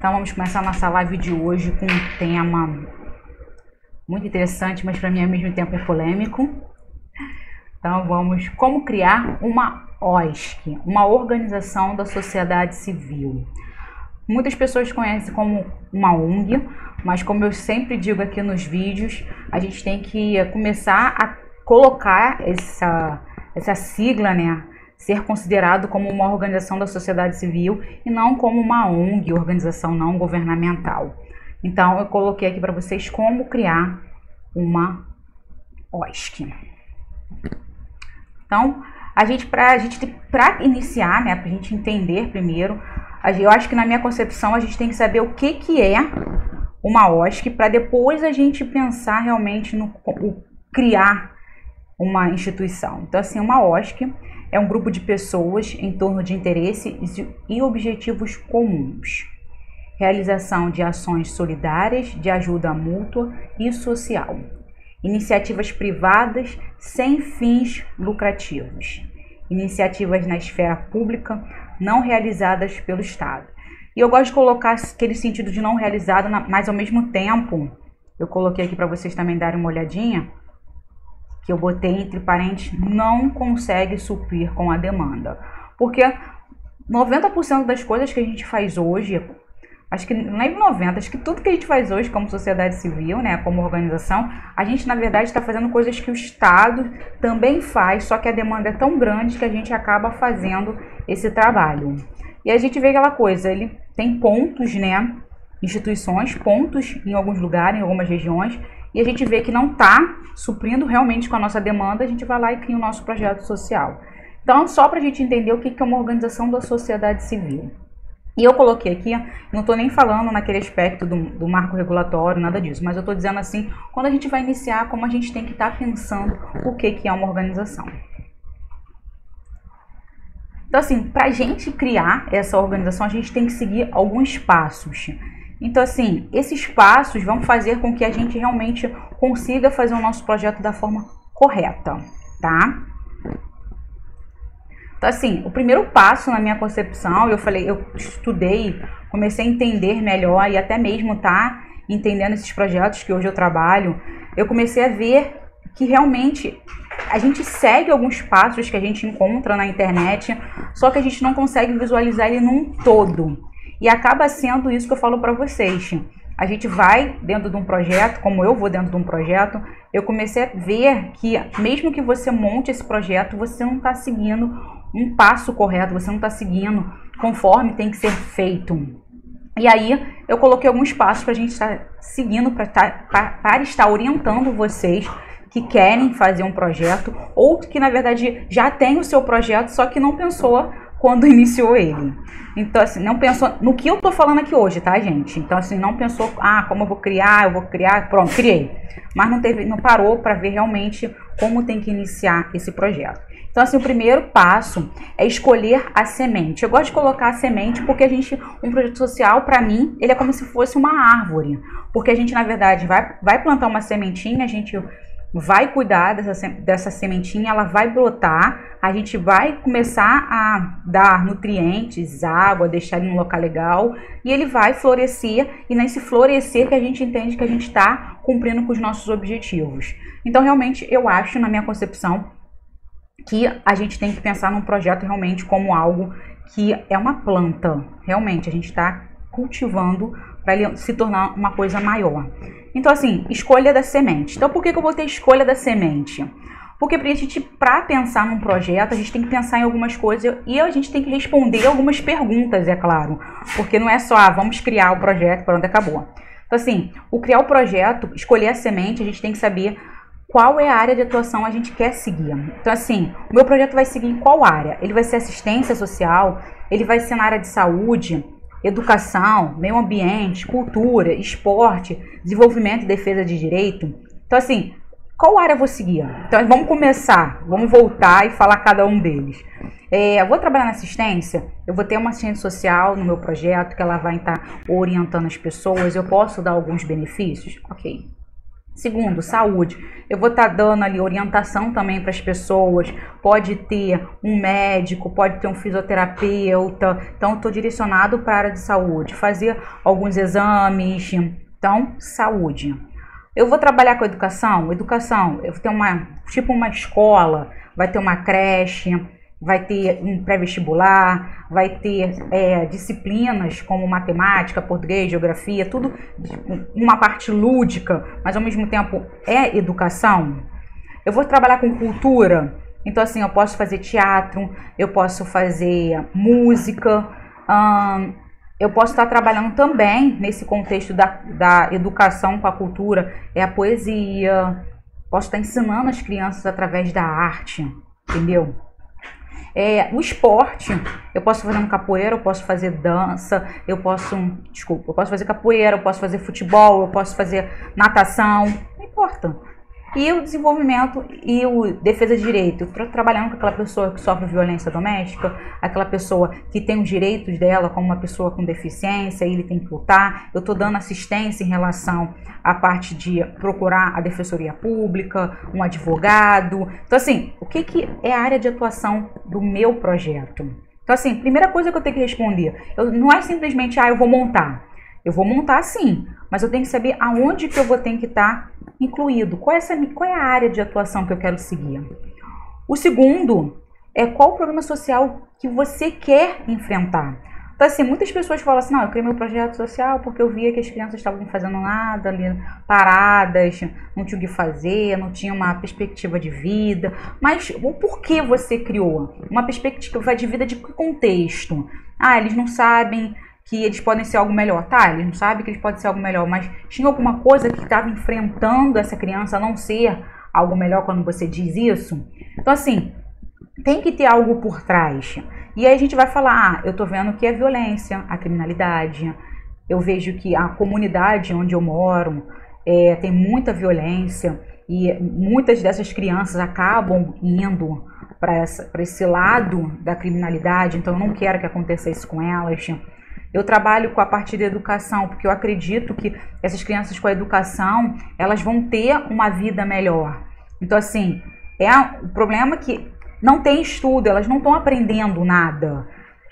Então vamos começar a nossa live de hoje com um tema muito interessante, mas para mim ao mesmo tempo é polêmico. Então vamos, como criar uma OSC, uma organização da sociedade civil. Muitas pessoas conhecem como uma ONG, mas como eu sempre digo aqui nos vídeos, a gente tem que começar a colocar essa sigla, né? Ser considerado como uma organização da sociedade civil e não como uma ONG, organização não governamental. Então eu coloquei aqui para vocês como criar uma OSC. Então, para iniciar, né, para a gente entender primeiro, eu acho que na minha concepção a gente tem que saber o que é uma OSC para depois a gente pensar realmente no criar uma instituição. Então, assim, uma OSC é um grupo de pessoas em torno de interesses e objetivos comuns. Realização de ações solidárias, de ajuda mútua e social. Iniciativas privadas sem fins lucrativos. Iniciativas na esfera pública não realizadas pelo Estado. E eu gosto de colocar aquele sentido de não realizado, mas ao mesmo tempo, eu coloquei aqui para vocês também darem uma olhadinha, que eu botei entre parênteses, não consegue suprir com a demanda. Porque 90% das coisas que a gente faz hoje, acho que não é 90%, acho que tudo que a gente faz hoje como sociedade civil, né, como organização, a gente na verdade está fazendo coisas que o Estado também faz, só que a demanda é tão grande que a gente acaba fazendo esse trabalho. E a gente vê aquela coisa, ele tem pontos, né, instituições, pontos em alguns lugares, em algumas regiões, e a gente vê que não está suprindo realmente com a nossa demanda, a gente vai lá e cria o nosso projeto social. Então, só para a gente entender o que é uma organização da sociedade civil. E eu coloquei aqui, não estou nem falando naquele aspecto do marco regulatório, nada disso, mas eu estou dizendo assim, quando a gente vai iniciar, como a gente tem que estar pensando o que é uma organização. Então, assim, para a gente criar essa organização, a gente tem que seguir alguns passos. Então, assim, esses passos vão fazer com que a gente realmente consiga fazer o nosso projeto da forma correta, tá? Então, assim, o primeiro passo na minha concepção, eu estudei, comecei a entender melhor e até mesmo tá entendendo esses projetos que hoje eu trabalho, eu comecei a ver que realmente a gente segue alguns passos que a gente encontra na internet, só que a gente não consegue visualizar ele num todo. E acaba sendo isso que eu falo para vocês. A gente vai dentro de um projeto, como eu vou dentro de um projeto, eu comecei a ver que mesmo que você monte esse projeto, você não está seguindo um passo correto, você não está seguindo conforme tem que ser feito. E aí eu coloquei alguns passos para a gente estar seguindo, para estar orientando vocês que querem fazer um projeto ou que na verdade já tem o seu projeto, só que não pensou quando iniciou ele. Então, assim, não pensou no que eu tô falando aqui hoje, tá, gente? Então, assim, não pensou, como eu vou criar, pronto, criei. Mas não parou para ver realmente como tem que iniciar esse projeto. Então, assim, o primeiro passo é escolher a semente. Eu gosto de colocar a semente porque um projeto social, para mim, ele é como se fosse uma árvore. Porque a gente, na verdade, vai plantar uma sementinha, a gente vai cuidar dessa sementinha, ela vai brotar, a gente vai começar a dar nutrientes, água, deixar ele num local legal e ele vai florescer e nesse florescer que a gente entende que a gente está cumprindo com os nossos objetivos. Então, realmente, eu acho, na minha concepção, que a gente tem que pensar num projeto realmente como algo que é uma planta. Realmente, a gente está cultivando para ele se tornar uma coisa maior. Então, assim, escolha da semente. Então, por que eu botei escolha da semente? Porque para pensar num projeto, a gente tem que pensar em algumas coisas e a gente tem que responder algumas perguntas, é claro. Porque não é só, vamos criar o projeto, pronto, acabou. Então, assim, criar o projeto, escolher a semente, a gente tem que saber qual é a área de atuação a gente quer seguir. Então, assim, o meu projeto vai seguir em qual área? Ele vai ser assistência social, ele vai ser na área de saúde, educação, meio ambiente, cultura, esporte, desenvolvimento e defesa de direito. Então, assim, qual área eu vou seguir? Então, vamos voltar e falar cada um deles. Eu vou trabalhar na assistência, eu vou ter uma assistente social no meu projeto, que ela vai estar orientando as pessoas, eu posso dar alguns benefícios? Ok. Segundo, saúde. Eu vou estar dando ali orientação também para as pessoas. Pode ter um médico, pode ter um fisioterapeuta. Então, estou direcionado para a área de saúde. Fazer alguns exames. Então, saúde. Eu vou trabalhar com educação. Educação, eu vou ter uma escola, vai ter uma creche, vai ter um pré-vestibular, vai ter disciplinas como matemática, português, geografia, tudo uma parte lúdica, mas ao mesmo tempo é educação. Eu vou trabalhar com cultura, então assim, eu posso fazer teatro, eu posso fazer música, eu posso estar trabalhando também nesse contexto da educação com a cultura, a poesia, posso estar ensinando as crianças através da arte, entendeu? O esporte, eu posso fazer capoeira, eu posso fazer dança, eu posso fazer capoeira, eu posso fazer futebol, eu posso fazer natação, não importa. E o desenvolvimento e o defesa de direito, eu estou trabalhando com aquela pessoa que sofre violência doméstica, aquela pessoa que tem os direitos dela como uma pessoa com deficiência, e ele tem que lutar. Eu estou dando assistência em relação à parte de procurar a defensoria pública, um advogado. Então assim, o que é a área de atuação do meu projeto? Então assim, primeira coisa que eu tenho que responder, não é simplesmente, eu vou montar. Eu vou montar sim, mas eu tenho que saber aonde que eu vou ter que estar incluído. Qual é a área de atuação que eu quero seguir? O segundo é qual o problema social que você quer enfrentar. Então assim, muitas pessoas falam assim, não, eu criei meu projeto social porque eu via que as crianças estavam fazendo nada ali, paradas, não tinham o que fazer, não tinha uma perspectiva de vida. Mas o porquê você criou? Uma perspectiva de vida de que contexto? Eles não sabem que eles podem ser algo melhor. Eles não sabem que eles podem ser algo melhor, mas tinha alguma coisa que estava enfrentando essa criança a não ser algo melhor quando você diz isso? Então assim, tem que ter algo por trás. E aí a gente vai falar, eu tô vendo que é violência, a criminalidade, eu vejo que a comunidade onde eu moro tem muita violência e muitas dessas crianças acabam indo para esse lado da criminalidade, então eu não quero que aconteça isso com elas. Eu trabalho com a parte da educação, porque eu acredito que essas crianças com a educação, elas vão ter uma vida melhor. Então, assim, o problema é que não tem estudo, elas não estão aprendendo nada.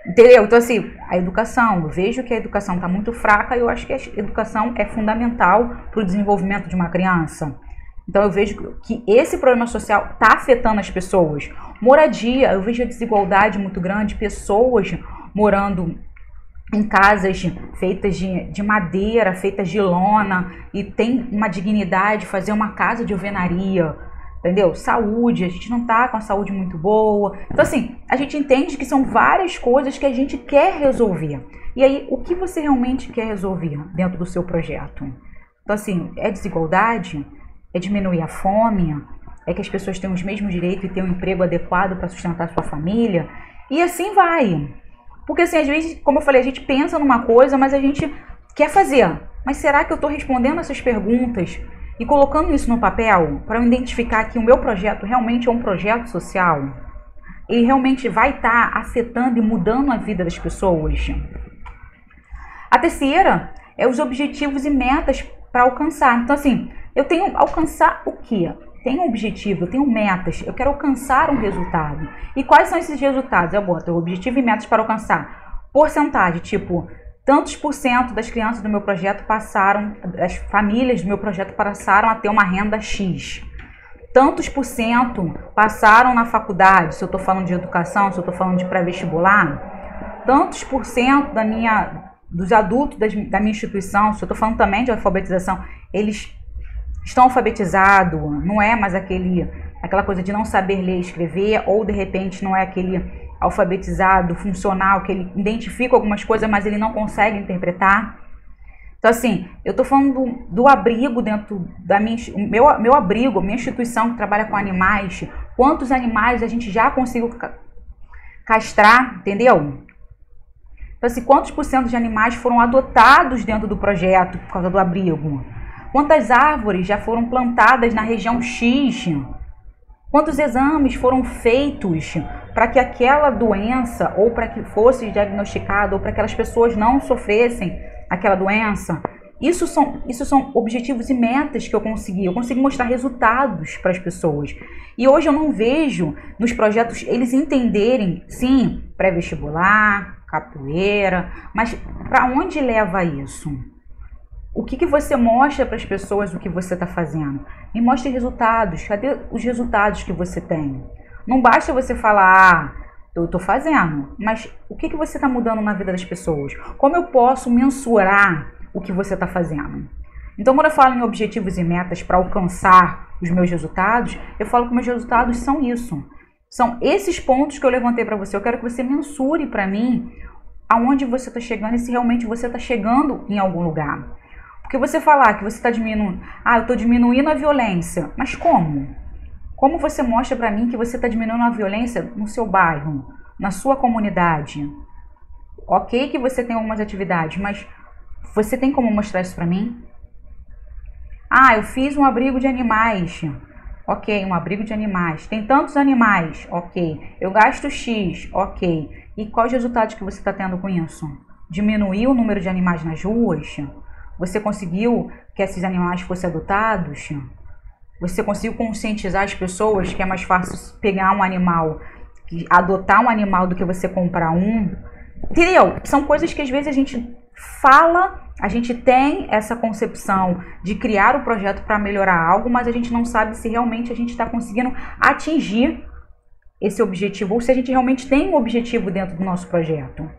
Entendeu? Então, assim, a educação, eu vejo que a educação está muito fraca e eu acho que a educação é fundamental para o desenvolvimento de uma criança. Então, eu vejo que esse problema social está afetando as pessoas. Moradia, eu vejo a desigualdade muito grande, pessoas morando em casas feitas de madeira, feitas de lona, e tem uma dignidade fazer uma casa de alvenaria, entendeu? Saúde, a gente não tá com a saúde muito boa. Então assim, a gente entende que são várias coisas que a gente quer resolver. E aí, o que você realmente quer resolver dentro do seu projeto? Então assim, é desigualdade? É diminuir a fome? É que as pessoas tenham os mesmos direitos e tenham um emprego adequado para sustentar a sua família? E assim vai. Porque assim, às vezes, como eu falei, a gente pensa numa coisa, mas a gente quer fazer. Mas será que eu estou respondendo essas perguntas e colocando isso no papel para eu identificar que o meu projeto realmente é um projeto social? Ele realmente vai estar afetando e mudando a vida das pessoas? A terceira é os objetivos e metas para alcançar. Então assim, eu tenho que alcançar o quê? Tenho um objetivo, eu tenho metas, eu quero alcançar um resultado. E quais são esses resultados? Eu boto objetivo e metas para alcançar. Porcentagem, tipo, tantos por cento das crianças do meu projeto as famílias do meu projeto passaram a ter uma renda X. Tantos por cento passaram na faculdade, se eu estou falando de educação, se eu estou falando de pré-vestibular. Tantos por cento dos adultos da minha instituição, se eu estou falando também de alfabetização, eles estão alfabetizados, não é mais aquela coisa de não saber ler e escrever, ou de repente não é aquele alfabetizado funcional que ele identifica algumas coisas, mas ele não consegue interpretar. Então assim, eu estou falando do abrigo dentro da meu abrigo, minha instituição que trabalha com animais, quantos animais a gente já conseguiu castrar, entendeu? Então assim, quantos por cento de animais foram adotados dentro do projeto por causa do abrigo? Quantas árvores já foram plantadas na região X? Quantos exames foram feitos para que aquela doença, ou para que fosse diagnosticada, ou para que aquelas pessoas não sofressem aquela doença? Isso são objetivos e metas que eu consegui mostrar resultados para as pessoas. E hoje eu não vejo nos projetos eles entenderem, sim, pré-vestibular, capoeira, mas para onde leva isso? O que você mostra para as pessoas o que você está fazendo? Me mostre resultados. Cadê os resultados que você tem? Não basta você falar, eu estou fazendo, mas o que você está mudando na vida das pessoas? Como eu posso mensurar o que você está fazendo? Então, quando eu falo em objetivos e metas para alcançar os meus resultados, eu falo que meus resultados são isso. São esses pontos que eu levantei para você. Eu quero que você mensure para mim aonde você está chegando e se realmente você está chegando em algum lugar. Porque você falar que você está diminuindo, eu estou diminuindo a violência, mas como? Como você mostra para mim que você está diminuindo a violência no seu bairro, na sua comunidade? Ok que você tem algumas atividades, mas você tem como mostrar isso para mim? Eu fiz um abrigo de animais. Ok, um abrigo de animais. Tem tantos animais. Ok. Eu gasto X. Ok. E quais resultados que você está tendo com isso? Diminuiu o número de animais nas ruas? Você conseguiu que esses animais fossem adotados? Você conseguiu conscientizar as pessoas que é mais fácil pegar um animal, adotar um animal do que você comprar um? Entendeu? São coisas que às vezes a gente fala, a gente tem essa concepção de criar o projeto para melhorar algo, mas a gente não sabe se realmente a gente está conseguindo atingir esse objetivo, ou se a gente realmente tem um objetivo dentro do nosso projeto.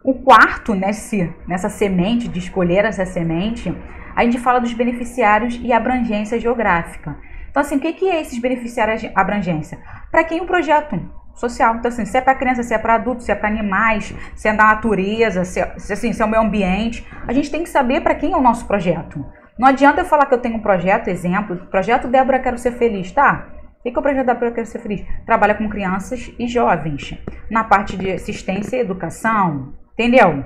O quarto, nessa semente, de escolher essa semente, a gente fala dos beneficiários e abrangência geográfica. Então, assim, o que é esses beneficiários de abrangência? Para quem o projeto social. Então, assim, se é para criança, se é para adulto, se é para animais, se é da natureza, se é o meio ambiente, a gente tem que saber para quem é o nosso projeto. Não adianta eu falar que eu tenho um projeto, exemplo, projeto Débora Quero Ser Feliz, tá? O que é o projeto Débora Quero Ser Feliz? Trabalha com crianças e jovens, na parte de assistência e educação, entendeu?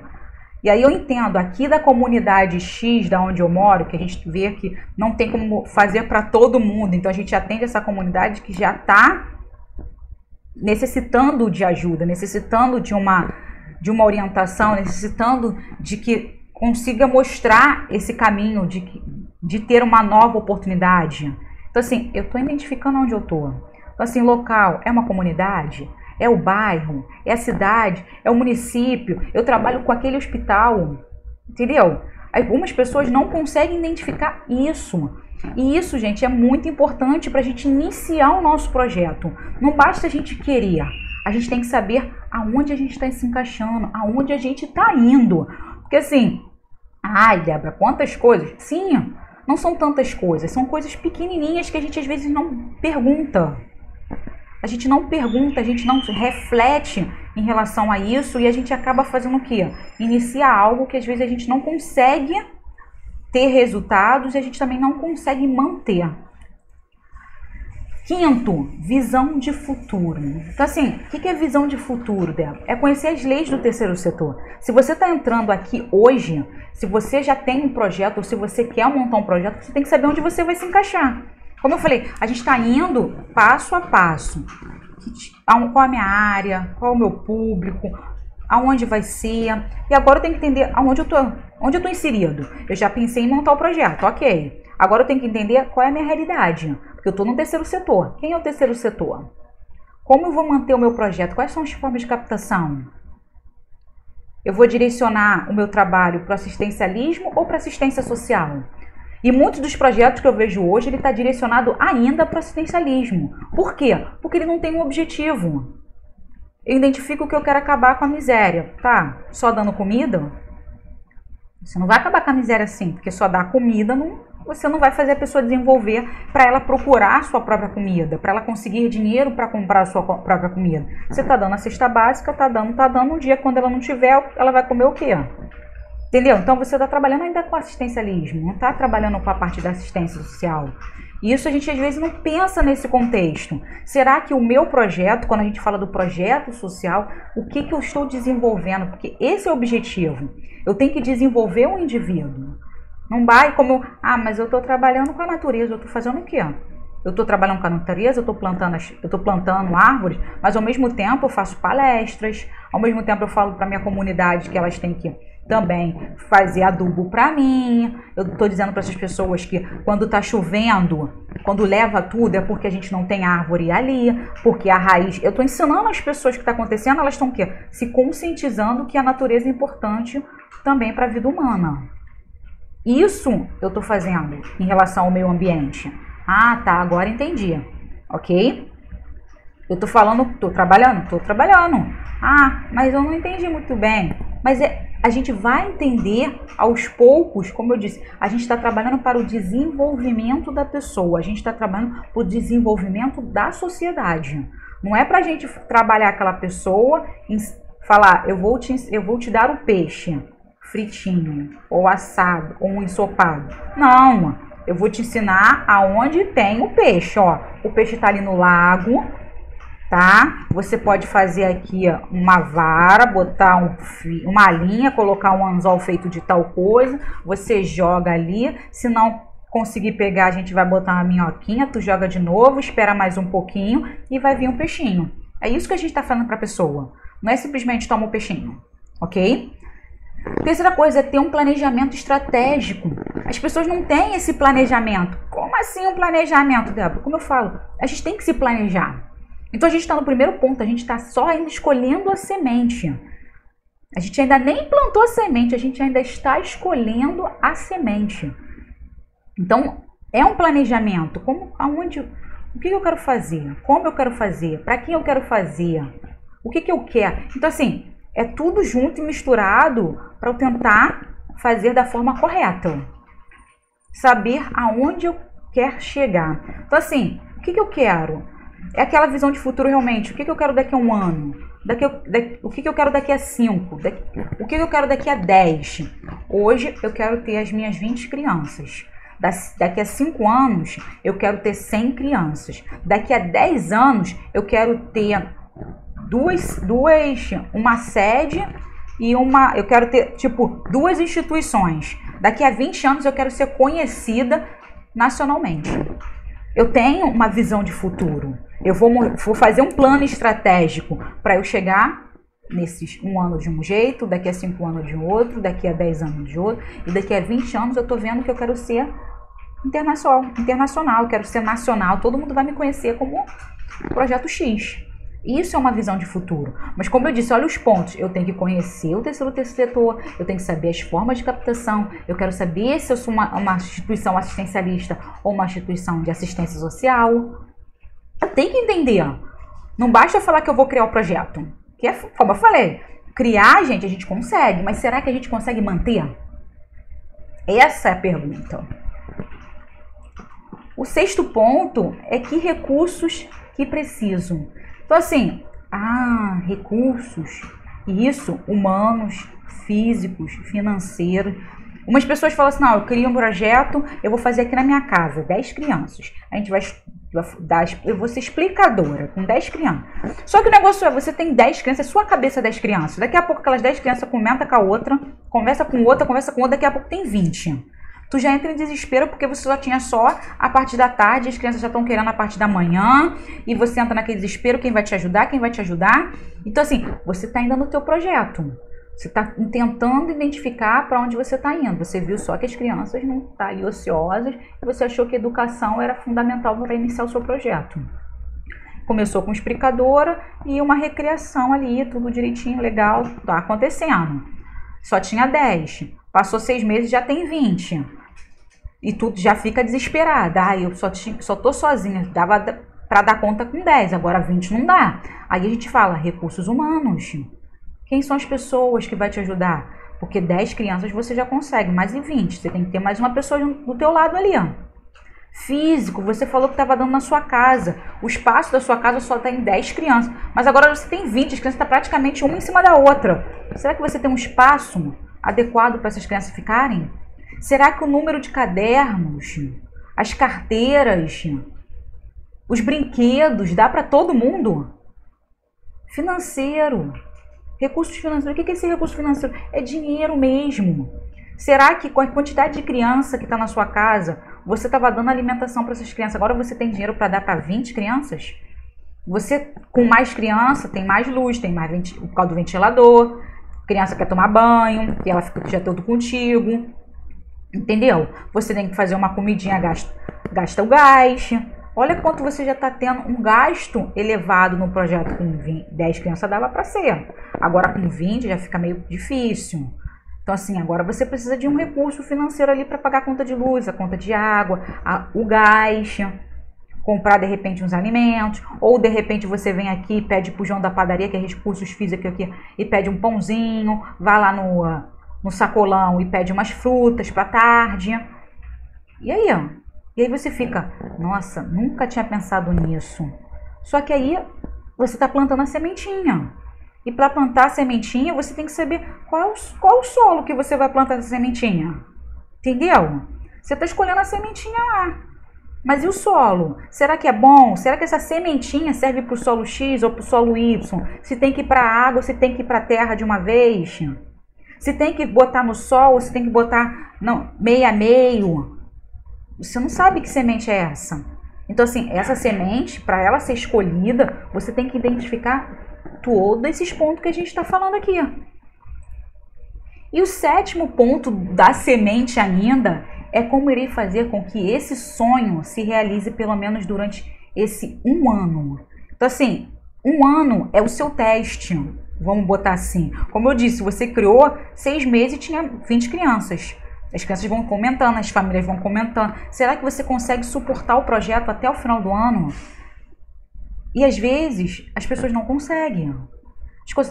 E aí eu entendo, aqui da comunidade X, da onde eu moro, que a gente vê que não tem como fazer para todo mundo, então a gente atende essa comunidade que já está necessitando de ajuda, necessitando de uma orientação, necessitando de que consiga mostrar esse caminho de ter uma nova oportunidade. Então, assim, eu estou identificando onde eu estou. Então, assim, local é uma comunidade, é o bairro, é a cidade, é o município, eu trabalho com aquele hospital, entendeu? Algumas pessoas não conseguem identificar isso. E isso, gente, é muito importante para a gente iniciar o nosso projeto. Não basta a gente querer, a gente tem que saber aonde a gente está se encaixando, aonde a gente está indo. Porque assim, Débora, quantas coisas? Sim, não são tantas coisas, são coisas pequenininhas que a gente às vezes não pergunta. A gente não pergunta, a gente não reflete em relação a isso e a gente acaba fazendo o quê? Inicia algo que às vezes a gente não consegue ter resultados e a gente também não consegue manter. Quinto, visão de futuro. Então, assim, o que é visão de futuro, Débora? É conhecer as leis do terceiro setor. Se você está entrando aqui hoje, se você já tem um projeto ou se você quer montar um projeto, você tem que saber onde você vai se encaixar. Como eu falei, a gente está indo passo a passo. Qual é a minha área? Qual é o meu público? Aonde vai ser? E agora eu tenho que entender onde eu tô inserido. Eu já pensei em montar o projeto, ok. Agora eu tenho que entender qual é a minha realidade. Porque eu estou no terceiro setor. Quem é o terceiro setor? Como eu vou manter o meu projeto? Quais são as formas de captação? Eu vou direcionar o meu trabalho para o assistencialismo ou para assistência social? E muitos dos projetos que eu vejo hoje, ele está direcionado ainda para o assistencialismo. Por quê? Porque ele não tem um objetivo. Eu identifico que eu quero acabar com a miséria. Tá, só dando comida? Você não vai acabar com a miséria assim, porque só dar comida, você não vai fazer a pessoa desenvolver para ela procurar a sua própria comida, para ela conseguir dinheiro para comprar a sua própria comida. Você está dando a cesta básica, tá dando. Um dia, quando ela não tiver, ela vai comer o quê? Entendeu? Então você está trabalhando ainda com assistencialismo, não está trabalhando com a parte da assistência social. E isso a gente às vezes não pensa nesse contexto. Será que o meu projeto, quando a gente fala do projeto social, o que eu estou desenvolvendo? Porque esse é o objetivo. Eu tenho que desenvolver um indivíduo. Não vai como, mas eu estou trabalhando com a natureza, eu estou fazendo o quê? Eu estou trabalhando com a natureza, eu estou plantando árvores, mas ao mesmo tempo eu faço palestras, ao mesmo tempo eu falo para a minha comunidade que elas têm que também fazer adubo para mim. Eu estou dizendo para essas pessoas que quando está chovendo, quando leva tudo, é porque a gente não tem árvore ali, porque a raiz... Eu estou ensinando as pessoas o que está acontecendo, elas estão o quê? Se conscientizando que a natureza é importante também para a vida humana. Isso eu estou fazendo em relação ao meio ambiente. Ah, tá, agora entendi. Ok? Eu estou falando, estou trabalhando? Estou trabalhando. Ah, mas eu não entendi muito bem. Mas a gente vai entender aos poucos, como eu disse, a gente está trabalhando para o desenvolvimento da pessoa, a gente está trabalhando para o desenvolvimento da sociedade. Não é para a gente trabalhar aquela pessoa e falar, eu vou te dar o peixe fritinho, ou assado, ou um ensopado. Não, eu vou te ensinar aonde tem o peixe. Ó, o peixe está ali no lago, tá? Você pode fazer aqui ó, uma vara, botar uma linha, colocar um anzol feito de tal coisa, você joga ali, se não conseguir pegar, a gente vai botar uma minhoquinha, tu joga de novo, espera mais um pouquinho e vai vir um peixinho. É isso que a gente está falando para a pessoa, não é simplesmente toma o peixinho, ok? Terceira coisa é ter um planejamento estratégico. As pessoas não têm esse planejamento. Como assim um planejamento, Débora? Como eu falo, a gente tem que se planejar. Então a gente está no primeiro ponto, a gente está só ainda escolhendo a semente. A gente ainda nem plantou a semente, a gente ainda está escolhendo a semente. Então é um planejamento. O que eu quero fazer? Como eu quero fazer? Para quem eu quero fazer? O que eu quero? Então assim, é tudo junto e misturado para eu tentar fazer da forma correta. Saber aonde eu quero chegar. Então assim, o que eu quero? É aquela visão de futuro realmente. O que eu quero daqui a um ano? O que eu quero daqui a 5? O que eu quero daqui a 10? Hoje eu quero ter as minhas 20 crianças. Daqui a 5 anos eu quero ter 100 crianças. Daqui a 10 anos eu quero ter uma sede e eu quero ter tipo 2 instituições. Daqui a 20 anos eu quero ser conhecida nacionalmente. Eu tenho uma visão de futuro. Eu vou fazer um plano estratégico para eu chegar nesses 1 ano de um jeito, daqui a 5 anos de outro, daqui a 10 anos de outro, e daqui a 20 anos eu tô vendo que eu quero ser internacional, eu quero ser nacional, todo mundo vai me conhecer como Projeto X. Isso é uma visão de futuro. Mas como eu disse, olha os pontos. Eu tenho que conhecer o terceiro setor, eu tenho que saber as formas de captação, eu quero saber se eu sou uma instituição assistencialista ou uma instituição de assistência social. Eu tenho que entender. Não basta eu falar que eu vou criar o projeto. Que é, como eu falei, criar, gente, a gente consegue, mas será que a gente consegue manter? Essa é a pergunta. O 6º ponto é que recursos que preciso. Então, assim, recursos, isso, humanos, físicos, financeiros. Umas pessoas falam assim, não, eu crio um projeto, eu vou fazer aqui na minha casa, 10 crianças. A gente vai dar, eu vou ser explicadora com 10 crianças. Só que o negócio é, você tem 10 crianças, é sua cabeça 10 crianças. Daqui a pouco aquelas 10 crianças comentam com a outra, conversa com outra, daqui a pouco tem 20. Tu já entra em desespero porque você só tinha só a parte da tarde, as crianças já estão querendo a parte da manhã, e você entra naquele desespero, quem vai te ajudar, quem vai te ajudar. Então assim, você está ainda no teu projeto. Você está tentando identificar para onde você está indo. Você viu só que as crianças não estão aí ociosas e você achou que a educação era fundamental para iniciar o seu projeto. Começou com explicadora e uma recreação ali, tudo direitinho, legal, tá acontecendo. Só tinha 10. Passou 6 meses, já tem 20. E tu já fica desesperada. Eu só tô sozinha. Dava para dar conta com 10, agora 20 não dá. Aí a gente fala, recursos humanos. Quem são as pessoas que vai te ajudar? Porque 10 crianças você já consegue, mas e 20? Você tem que ter mais uma pessoa do teu lado ali, ó. Físico, você falou que estava dando na sua casa. O espaço da sua casa só tem 10 crianças. Mas agora você tem 20, as crianças estão praticamente uma em cima da outra. Será que você tem um espaço adequado para essas crianças ficarem? Será que o número de cadernos, as carteiras, os brinquedos, dá para todo mundo? Financeiro. Recursos financeiros. O que é esse recurso financeiro? É dinheiro mesmo. Será que com a quantidade de criança que está na sua casa, você estava dando alimentação para essas crianças, agora você tem dinheiro para dar para 20 crianças? Você, com mais criança, tem mais luz, tem mais por causa do ventilador, Criança quer tomar banho, e ela fica o dia todo contigo, entendeu? Você tem que fazer uma comidinha, gasta o gás. Olha quanto você já está tendo um gasto elevado no projeto. Com 10 crianças dava para ser. Agora com 20 já fica meio difícil. Então assim, agora você precisa de um recurso financeiro ali para pagar a conta de luz, a conta de água, o gás, comprar de repente uns alimentos, ou de repente você vem aqui e pede pro João da padaria, que é recursos físicos aqui, e pede um pãozinho, vai lá no sacolão e pede umas frutas para tarde. E aí, ó. E aí você fica, nossa, nunca tinha pensado nisso. Só que aí você está plantando a sementinha. E para plantar a sementinha, você tem que saber qual o solo que você vai plantar essa sementinha. Entendeu? Você está escolhendo a sementinha lá. Mas e o solo? Será que é bom? Será que essa sementinha serve para o solo X ou para o solo Y? Se tem que ir para a água, se tem que ir para a terra de uma vez? Se tem que botar no sol, se tem que botar meio a meio? Você não sabe que semente é essa. Então, assim, essa semente, para ela ser escolhida, você tem que identificar todos esses pontos que a gente está falando aqui. E o 7º ponto da semente ainda é como irei fazer com que esse sonho se realize pelo menos durante esse 1 ano. Então, assim, 1 ano é o seu teste. Vamos botar assim. Como eu disse, você criou 6 meses e tinha 20 crianças. As crianças vão comentando, as famílias vão comentando. Será que você consegue suportar o projeto até o final do ano? E às vezes as pessoas não conseguem.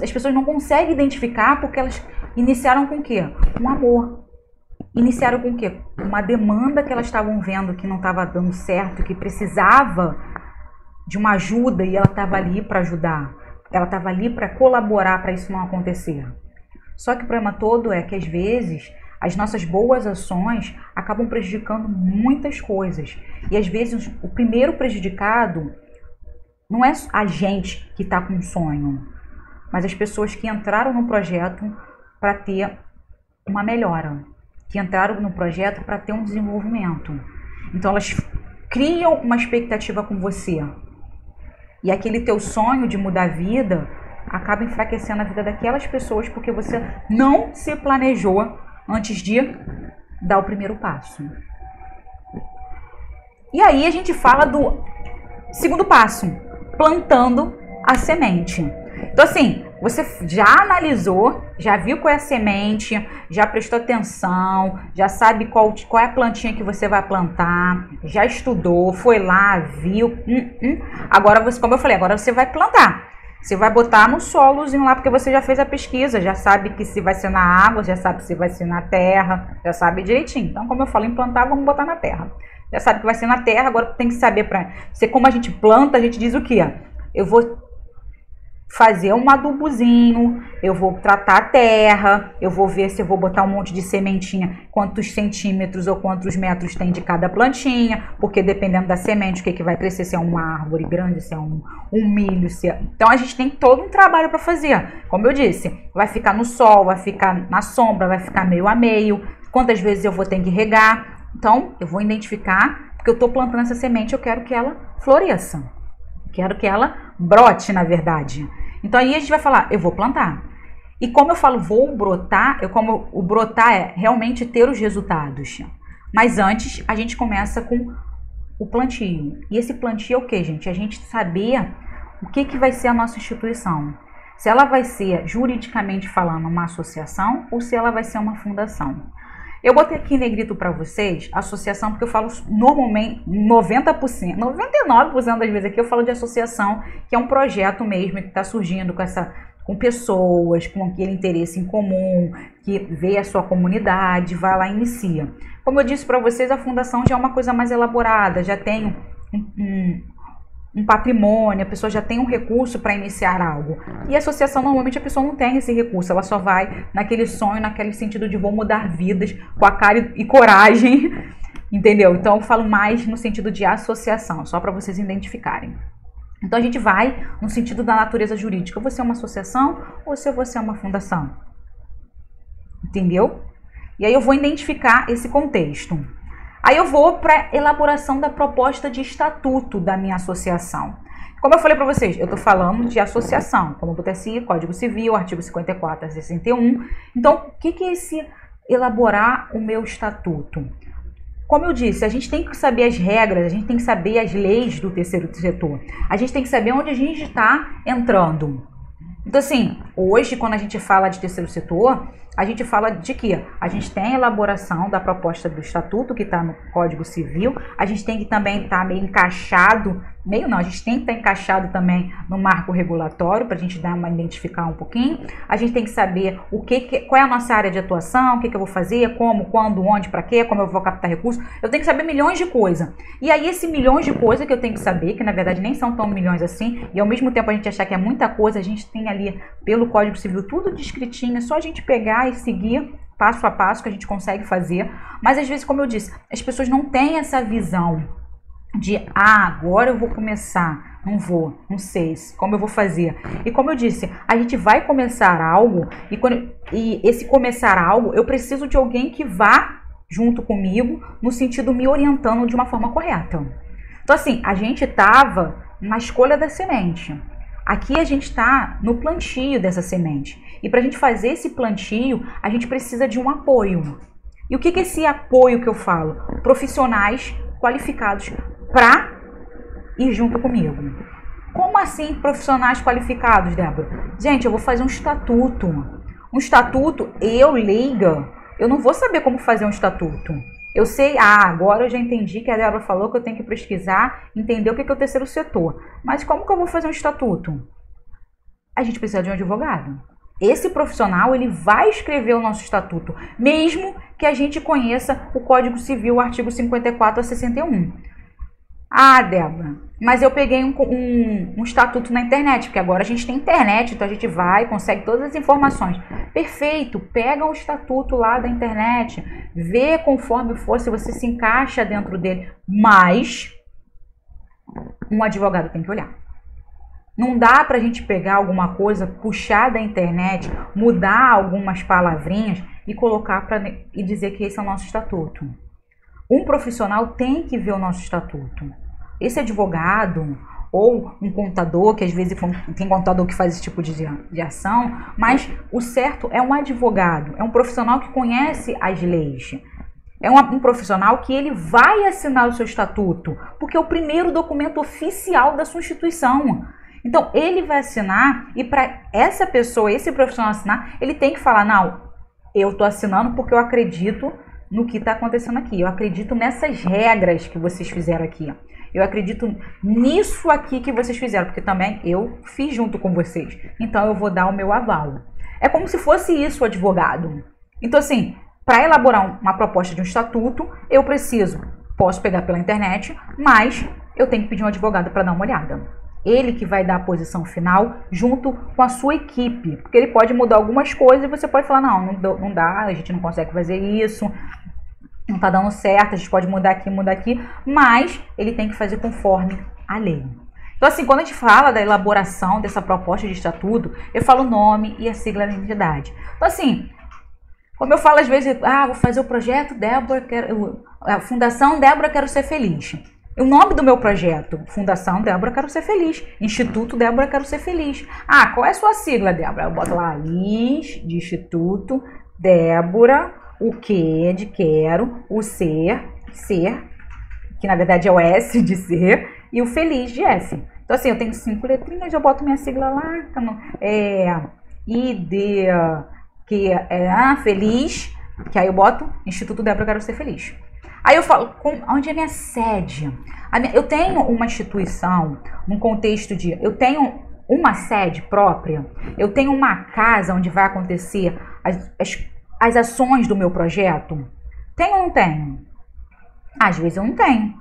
As pessoas não conseguem identificar porque elas iniciaram com o quê? Com amor. Iniciaram com o quê? Uma demanda que elas estavam vendo que não estava dando certo, que precisava de uma ajuda e ela estava ali para ajudar. Ela estava ali para colaborar para isso não acontecer. Só que o problema todo é que às vezes as nossas boas ações acabam prejudicando muitas coisas. E às vezes o primeiro prejudicado não é a gente que está com um sonho, mas as pessoas que entraram no projeto para ter uma melhora, que entraram no projeto para ter um desenvolvimento. Então elas criam uma expectativa com você. E aquele teu sonho de mudar a vida acaba enfraquecendo a vida daquelas pessoas porque você não se planejou antes de dar o primeiro passo. E aí a gente fala do 2º passo, plantando a semente. Então assim, você já analisou, já viu qual é a semente, já prestou atenção, já sabe qual é a plantinha que você vai plantar, já estudou, foi lá, viu. Agora você, como eu falei, agora você vai plantar. Você vai botar no solozinho lá, porque você já fez a pesquisa, já sabe que se vai ser na água, já sabe se vai ser na terra, já sabe direitinho. Então, como eu falo, implantar, vamos botar na terra. Já sabe que vai ser na terra, agora tem que saber para ser como a gente planta, a gente diz o quê? Eu vou fazer um adubozinho, eu vou tratar a terra, eu vou ver se eu vou botar um monte de sementinha, quantos centímetros ou quantos metros tem de cada plantinha, porque dependendo da semente, o que vai crescer, se é uma árvore grande, se é um milho, Então a gente tem todo um trabalho para fazer. Como eu disse, vai ficar no sol, vai ficar na sombra, vai ficar meio a meio, quantas vezes eu vou ter que regar. Então eu vou identificar, porque eu estou plantando essa semente, eu quero que ela floresça. Quero que ela brote, na verdade. Então aí a gente vai falar, eu vou plantar. E como eu falo, vou brotar, como o brotar é realmente ter os resultados. Mas antes a gente começa com o plantio. E esse plantio é o que, gente? A gente saber o que vai ser a nossa instituição. Se ela vai ser, juridicamente falando, uma associação ou se ela vai ser uma fundação. Eu botei aqui em negrito para vocês associação, porque eu falo normalmente 90%, 99% das vezes aqui eu falo de associação, que é um projeto mesmo que está surgindo com pessoas, com aquele interesse em comum, que vê a sua comunidade, vai lá e inicia. Como eu disse para vocês, a fundação já é uma coisa mais elaborada, já tem um patrimônio, a pessoa já tem um recurso para iniciar algo. E a associação, normalmente, a pessoa não tem esse recurso, ela só vai naquele sonho, naquele sentido de vou mudar vidas com a cara e coragem, entendeu? Então, eu falo mais no sentido de associação, só para vocês identificarem. Então, a gente vai no sentido da natureza jurídica. Você é uma associação ou se você é uma fundação? Entendeu? E aí eu vou identificar esse contexto. Aí eu vou para a elaboração da proposta de estatuto da minha associação. Como eu falei para vocês, eu estou falando de associação, como o TSI, Código Civil, artigo 54 a 61. Então, o que é esse elaborar o meu estatuto? Como eu disse, a gente tem que saber as regras, a gente tem que saber as leis do terceiro setor. A gente tem que saber onde a gente está entrando. Então, assim, hoje, quando a gente fala de terceiro setor, a gente fala de quê? A gente tem a elaboração da proposta do estatuto, que está no Código Civil. A gente tem que também estar meio encaixado, meio não, a gente tem que estar encaixado também no marco regulatório, para a gente dar uma identificar um pouquinho. A gente tem que saber qual é a nossa área de atuação, o que eu vou fazer, como, quando, onde, para quê, como eu vou captar recursos. Eu tenho que saber milhões de coisas. E aí, esse milhões de coisas que eu tenho que saber, que na verdade nem são tão milhões assim, e ao mesmo tempo a gente achar que é muita coisa, a gente tem ali pelo Código Civil tudo descritinho, é só a gente pegar e seguir passo a passo que a gente consegue fazer. Mas às vezes, como eu disse, as pessoas não têm essa visão de, agora eu vou começar, não sei como eu vou fazer. E como eu disse, a gente vai começar algo, e esse começar algo, eu preciso de alguém que vá junto comigo, no sentido me orientando de uma forma correta. Então assim, a gente estava na escolha da semente. Aqui a gente está no plantio dessa semente. E para a gente fazer esse plantio, a gente precisa de um apoio. E o que é esse apoio que eu falo? Profissionais qualificados para ir junto comigo. Como assim profissionais qualificados, Débora? Gente, eu vou fazer um estatuto. Um estatuto, leiga, eu não vou saber como fazer um estatuto. Eu sei, agora eu já entendi que a Débora falou que eu tenho que pesquisar, entender o que é o terceiro setor. Mas como que eu vou fazer um estatuto? A gente precisa de um advogado. Esse profissional, ele vai escrever o nosso estatuto, mesmo que a gente conheça o Código Civil, o artigo 54 a 61. Débora, mas eu peguei um estatuto na internet, porque agora a gente tem internet, então a gente vai, consegue todas as informações. Perfeito, pega o estatuto lá da internet, vê conforme for, se você se encaixa dentro dele, mas um advogado tem que olhar. Não dá pra gente pegar alguma coisa, puxar da internet, mudar algumas palavrinhas e colocar e dizer que esse é o nosso estatuto. Um profissional tem que ver o nosso estatuto. Esse advogado ou um contador, que às vezes tem contador que faz esse tipo de ação, mas o certo é um advogado, é um profissional que conhece as leis. É um profissional que ele vai assinar o seu estatuto, porque é o primeiro documento oficial da sua instituição. Então, ele vai assinar e para essa pessoa, esse profissional assinar, ele tem que falar, não, eu estou assinando porque eu acredito no que está acontecendo aqui. Eu acredito nessas regras que vocês fizeram aqui. Eu acredito nisso aqui que vocês fizeram, porque também eu fiz junto com vocês. Então, eu vou dar o meu aval. É como se fosse isso o advogado. Então, assim, para elaborar uma proposta de um estatuto, eu posso pegar pela internet, mas eu tenho que pedir um advogado para dar uma olhada. Ele que vai dar a posição final junto com a sua equipe. Porque ele pode mudar algumas coisas e você pode falar, não dá, a gente não consegue fazer isso, não está dando certo, a gente pode mudar aqui, mas ele tem que fazer conforme a lei. Então assim, quando a gente fala da elaboração dessa proposta de estatuto, eu falo o nome e a sigla da entidade. Então assim, como eu falo às vezes, vou fazer o projeto Débora, a Fundação Débora Quero Ser Feliz. O nome do meu projeto, Fundação Débora Quero Ser Feliz, Instituto Débora Quero Ser Feliz. Qual é a sua sigla, Débora? Eu boto lá, IS de Instituto, Débora, o que de quero, o ser, que na verdade é o S de ser, e o feliz de F. Então assim, eu tenho 5 letrinhas, eu boto minha sigla lá, ID, que é feliz, que aí eu boto Instituto Débora Quero Ser Feliz. Aí eu falo, onde é minha sede? Eu tenho uma instituição, num contexto eu tenho uma sede própria, eu tenho uma casa onde vai acontecer as ações do meu projeto? Tenho ou não tenho? Às vezes eu não tenho.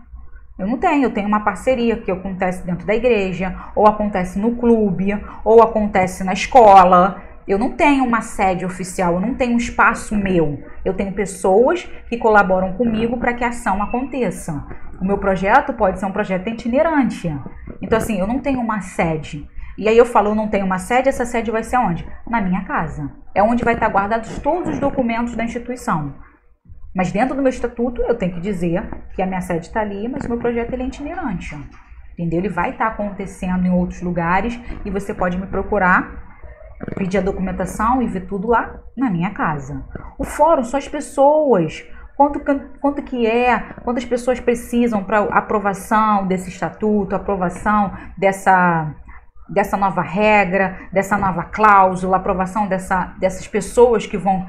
Eu tenho uma parceria que acontece dentro da igreja, ou acontece no clube, ou acontece na escola. Eu não tenho uma sede oficial, eu não tenho um espaço meu. Eu tenho pessoas que colaboram comigo para que a ação aconteça. O meu projeto pode ser um projeto itinerante. Então, assim, eu não tenho uma sede. E aí eu falo, eu não tenho uma sede, essa sede vai ser onde? Na minha casa. É onde vai estar guardados todos os documentos da instituição. Mas dentro do meu estatuto, eu tenho que dizer que a minha sede está ali, mas o meu projeto ele é itinerante. entendeu? Ele vai estar acontecendo em outros lugares e você pode me procurar, pedir a documentação e ver tudo lá na minha casa. O fórum são as pessoas, quantas pessoas precisam para aprovação desse estatuto, aprovação dessa nova regra, dessa nova cláusula, aprovação dessas pessoas que vão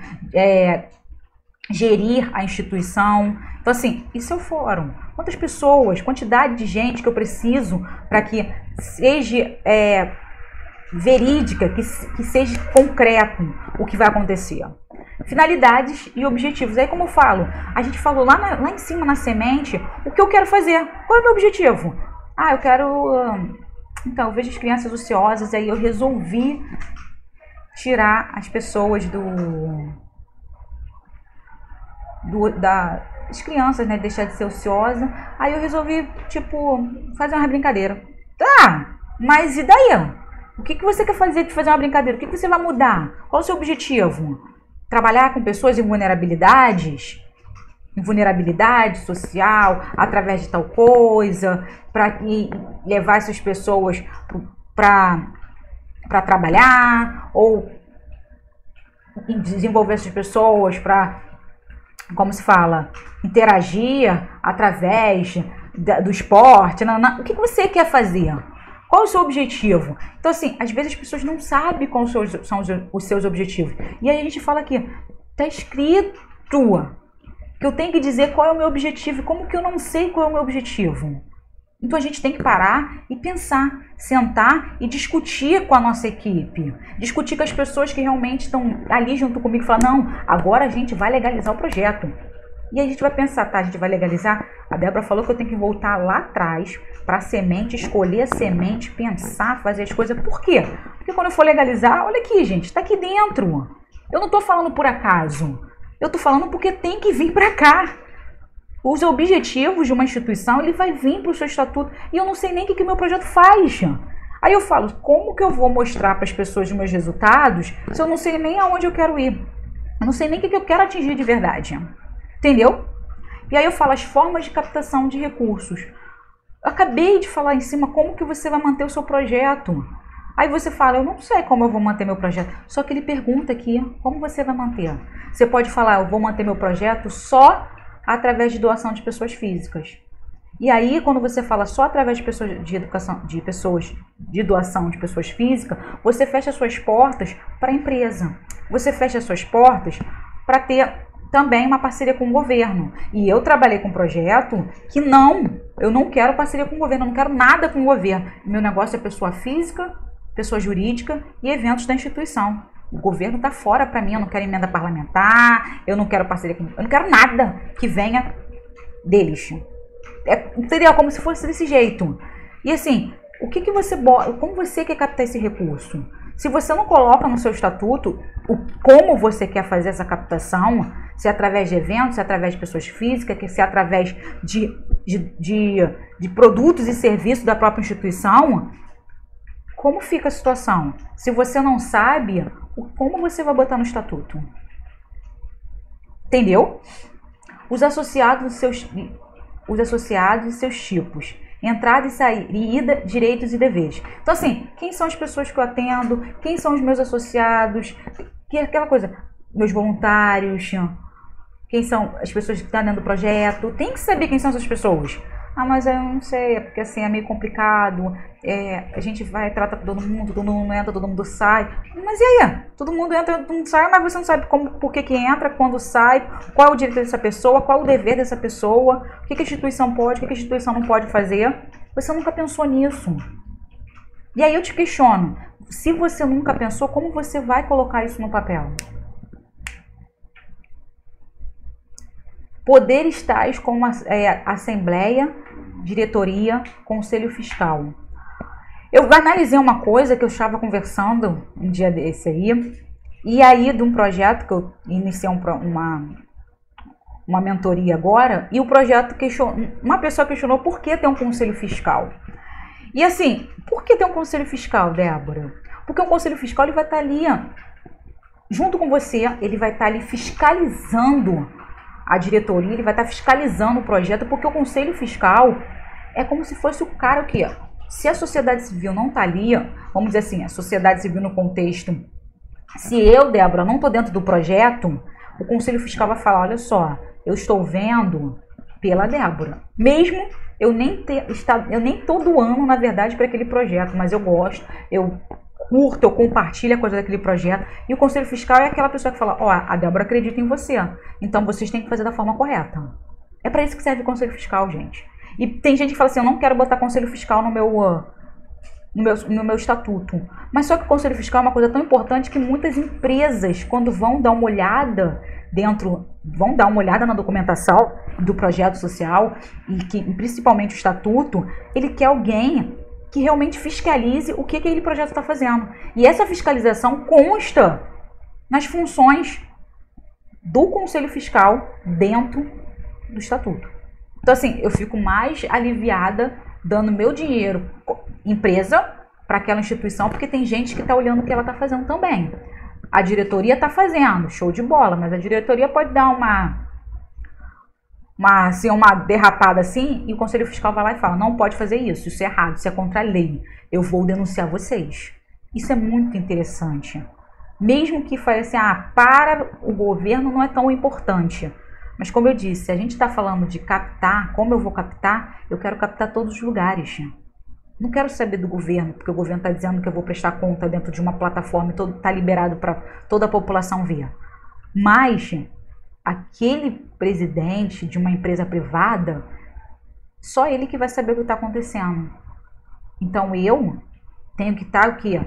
gerir a instituição. Então, assim, isso é o fórum. Quantas pessoas, quantidade de gente que eu preciso para que seja verídica, que seja concreto o que vai acontecer. Finalidades e objetivos. Aí, como eu falo, a gente falou lá em cima na semente, o que eu quero fazer. Qual é o meu objetivo? Eu quero... Então, eu vejo as crianças ociosas, aí eu resolvi tirar as pessoas das crianças, né, deixar de ser ociosa. Aí eu resolvi, fazer uma brincadeira. Tá, mas e daí? O que você quer fazer de fazer uma brincadeira? O que você vai mudar? Qual o seu objetivo? Trabalhar com pessoas em vulnerabilidade social, através de tal coisa, para levar essas pessoas para trabalhar, ou desenvolver essas pessoas para, como se fala, interagir através do esporte. O que você quer fazer? Qual é o seu objetivo? Então, assim, às vezes as pessoas não sabem quais são os seus objetivos. E aí a gente fala aqui, tá escrito que eu tenho que dizer qual é o meu objetivo. Como que eu não sei qual é o meu objetivo? Então a gente tem que parar e pensar, sentar e discutir com a nossa equipe. Discutir com as pessoas que realmente estão ali junto comigo e falar, não, agora a gente vai legalizar o projeto. E aí a gente vai pensar, tá, a gente vai legalizar. A Débora falou que eu tenho que voltar lá atrás para a semente, escolher a semente, pensar, fazer as coisas. Por quê? Porque quando eu for legalizar, olha aqui, gente, está aqui dentro. Eu não estou falando por acaso. Eu estou falando porque tem que vir para cá. Os objetivos de uma instituição, ele vai vir para o seu estatuto. E eu não sei nem o que o meu projeto faz. Aí eu falo, como que eu vou mostrar para as pessoas os meus resultados se eu não sei nem aonde eu quero ir? Eu não sei nem o que eu quero atingir de verdade. Entendeu? E aí eu falo as formas de captação de recursos. Eu acabei de falar em cima como que você vai manter o seu projeto. Aí você fala, eu não sei como eu vou manter meu projeto. Só que ele pergunta aqui, como você vai manter? Você pode falar, eu vou manter meu projeto só através de doação de pessoas físicas. E aí, quando você fala só através de pessoas de doação de pessoas físicas, você fecha suas portas para a empresa. Você fecha suas portas para ter também uma parceria com o governo. E eu trabalhei com um projeto que eu não quero parceria com o governo, eu não quero nada com o governo. Meu negócio é pessoa física, pessoa jurídica e eventos da instituição. O governo está fora para mim, eu não quero emenda parlamentar, eu não quero parceria com... Eu não quero nada que venha deles. Entendeu? Como se fosse desse jeito. E assim, como você quer captar esse recurso? Se você não coloca no seu estatuto como você quer fazer essa captação, se é através de eventos, se é através de pessoas físicas, se é através de produtos e serviços da própria instituição, como fica a situação? Se você não sabe, como você vai botar no estatuto? Entendeu? Os associados e seus tipos. Entrada e saída, direitos e deveres. Então, assim, quem são as pessoas que eu atendo? Quem são os meus associados? Que é aquela coisa, meus voluntários, quem são as pessoas que estão dentro do projeto? Tem que saber quem são essas pessoas. Mas eu não sei, é porque assim é meio complicado. A gente trata com todo mundo entra, todo mundo sai. Mas e aí? Todo mundo entra, todo mundo sai, mas você não sabe por que entra, quando sai, qual é o direito dessa pessoa, qual é o dever dessa pessoa, o que a instituição pode, o que a instituição não pode fazer. Você nunca pensou nisso. E aí eu te questiono, se você nunca pensou, como você vai colocar isso no papel? Poderes tais como assembleia, diretoria, conselho fiscal. Eu analisei uma coisa que eu estava conversando um dia desse aí, e aí de um projeto que eu iniciei uma mentoria agora, e o projeto uma pessoa questionou por que ter um conselho fiscal. E assim, por que ter um conselho fiscal, Débora? Porque o conselho fiscal ele vai estar ali, junto com você, ele vai estar ali fiscalizando a diretoria, ele vai estar fiscalizando o projeto, porque o conselho fiscal, É como se fosse o cara que, se a sociedade civil não tá ali, vamos dizer assim, a sociedade civil no contexto, se eu, Débora, não tô dentro do projeto, o Conselho Fiscal vai falar, olha só, eu estou vendo pela Débora. Mesmo eu nem tô doando, na verdade, para aquele projeto, mas eu gosto, eu curto, eu compartilho a coisa daquele projeto. E o Conselho Fiscal é aquela pessoa que fala, ó, a Débora acredita em você, então vocês têm que fazer da forma correta. É para isso que serve o Conselho Fiscal, gente. E tem gente que fala assim, eu não quero botar Conselho Fiscal no meu estatuto. Mas só que o Conselho Fiscal é uma coisa tão importante que muitas empresas, quando vão dar uma olhada na documentação do projeto social, e que principalmente o estatuto, ele quer alguém que realmente fiscalize o que aquele projeto está fazendo. E essa fiscalização consta nas funções do Conselho Fiscal dentro do estatuto. Então, assim, eu fico mais aliviada dando meu dinheiro, empresa, para aquela instituição, porque tem gente que está olhando o que ela está fazendo também. A diretoria está fazendo, show de bola, mas a diretoria pode dar uma derrapada assim, e o Conselho Fiscal vai lá e fala, não pode fazer isso é errado, isso é contra a lei, eu vou denunciar vocês. Isso é muito interessante. Mesmo que fale assim, para o governo não é tão importante. Mas como eu disse, se a gente está falando de captar, como eu vou captar? Eu quero captar todos os lugares. Não quero saber do governo, porque o governo está dizendo que eu vou prestar conta dentro de uma plataforma e está liberado para toda a população ver. Mas aquele presidente de uma empresa privada, só ele que vai saber o que está acontecendo. Então eu tenho que estar o quê?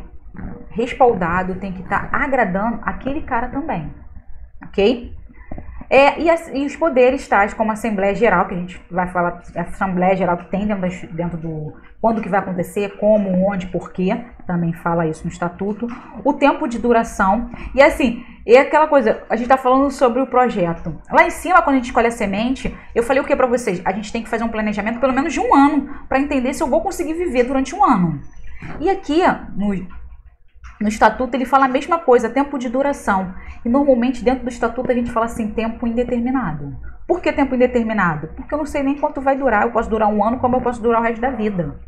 Respaldado, tenho que estar agradando aquele cara também. Ok? E os poderes tais como a Assembleia Geral, que a gente vai falar, a Assembleia Geral que tem dentro do quando que vai acontecer, como, onde, porquê, também fala isso no estatuto, o tempo de duração, e assim, é aquela coisa, a gente está falando sobre o projeto. Lá em cima, quando a gente escolhe a semente, eu falei o que para vocês? A gente tem que fazer um planejamento pelo menos de 1 ano, para entender se eu vou conseguir viver durante 1 ano. E aqui, no estatuto, ele fala a mesma coisa, tempo de duração. E normalmente dentro do estatuto a gente fala assim, tempo indeterminado. Por que tempo indeterminado? Porque eu não sei nem quanto vai durar. Eu posso durar 1 ano, como eu posso durar o resto da vida.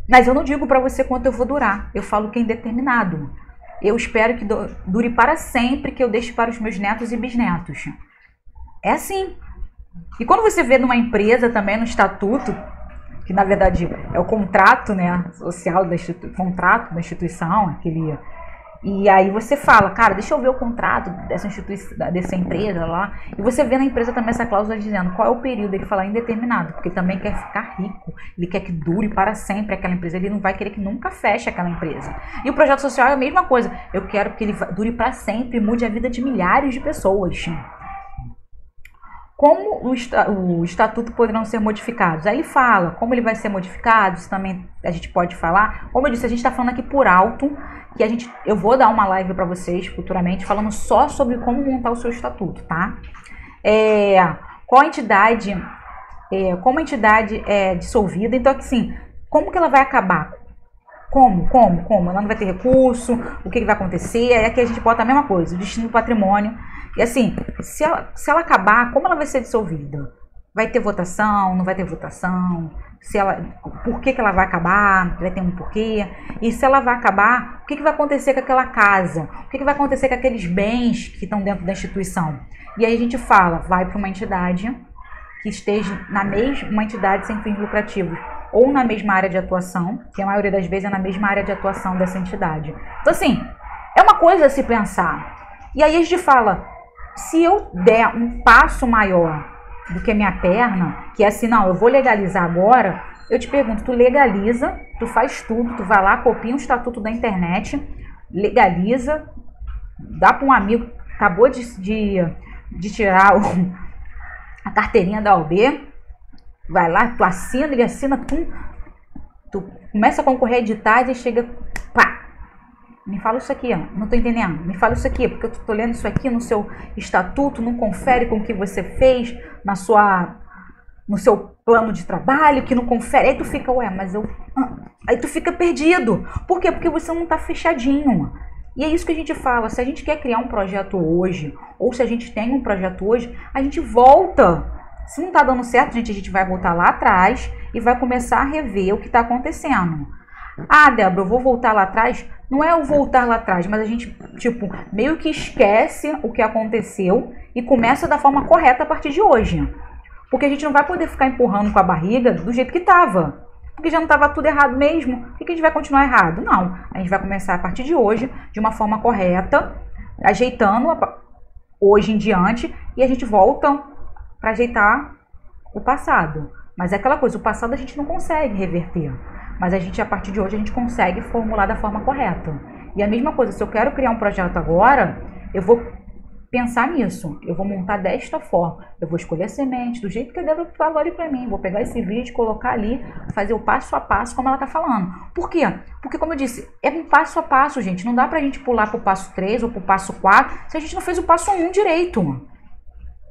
Mas eu não digo para você quanto eu vou durar. Eu falo que é indeterminado. Eu espero que dure para sempre, que eu deixe para os meus netos e bisnetos. É assim. E quando você vê numa empresa também, no estatuto, que na verdade é o contrato, né, social contrato da instituição, e aí você fala, cara, deixa eu ver o contrato dessa empresa lá, e você vê na empresa também essa cláusula dizendo qual é o período. Ele fala indeterminado, porque ele também quer ficar rico, ele quer que dure para sempre aquela empresa, ele não vai querer que nunca feche aquela empresa. E o projeto social é a mesma coisa, eu quero que ele dure para sempre, mude a vida de milhares de pessoas. Como o estatuto poderão ser modificados? Aí ele fala como ele vai ser modificado, isso também a gente pode falar. Como eu disse, a gente está falando aqui por alto, que eu vou dar uma live para vocês futuramente, falando só sobre como montar o seu estatuto, tá? Como a entidade é dissolvida, então assim, como que ela vai acabar? Como? Ela não vai ter recurso, o que vai acontecer? Aí aqui a gente bota a mesma coisa, o destino do patrimônio. E assim, se ela acabar, como ela vai ser dissolvida? Vai ter votação, não vai ter votação? Por que ela vai acabar? Vai ter um porquê? E se ela vai acabar, o que vai acontecer com aquela casa? O que vai acontecer com aqueles bens que estão dentro da instituição? E aí a gente fala, vai para uma entidade que esteja uma entidade sem fins lucrativos, ou na mesma área de atuação, que a maioria das vezes é na mesma área de atuação dessa entidade. Então assim, é uma coisa a se pensar. E aí a gente fala, se eu der um passo maior do que a minha perna, que é assim, não, eu vou legalizar agora, eu te pergunto, tu legaliza, tu faz tudo, tu vai lá, copia um estatuto da internet, legaliza, dá para um amigo que acabou de tirar a carteirinha da OAB, vai lá, tu assina, ele assina, tu começa a concorrer a editais e chega, pá, me fala isso aqui, ó, não tô entendendo, me fala isso aqui, porque eu tô lendo isso aqui no seu estatuto, não confere com o que você fez no seu plano de trabalho, que não confere, aí tu fica, aí tu fica perdido. Por quê? Porque você não tá fechadinho. E é isso que a gente fala, se a gente quer criar um projeto hoje, ou se a gente tem um projeto hoje, a gente volta Se não tá dando certo, gente, a gente vai voltar lá atrás e vai começar a rever o que tá acontecendo. Ah, Débora, eu vou voltar lá atrás. Não é o voltar lá atrás, mas a gente, tipo, meio que esquece o que aconteceu e começa da forma correta a partir de hoje. Porque a gente não vai poder ficar empurrando com a barriga do jeito que tava. Porque já não estava tudo errado mesmo. Por que a gente vai continuar errado? Não. A gente vai começar a partir de hoje, de uma forma correta, ajeitando hoje em diante, e a gente volta para ajeitar o passado. Mas é aquela coisa, o passado a gente não consegue reverter. Mas a gente, a partir de hoje, a gente consegue formular da forma correta. E a mesma coisa, se eu quero criar um projeto agora, eu vou pensar nisso. Eu vou montar desta forma. Eu vou escolher a semente, do jeito que a Débora falou ali pra mim. Vou pegar esse vídeo, colocar ali, fazer o passo a passo como ela tá falando. Por quê? Porque, como eu disse, é um passo a passo, gente. Não dá pra gente pular pro passo 3 ou pro passo 4 se a gente não fez o passo 1 direito.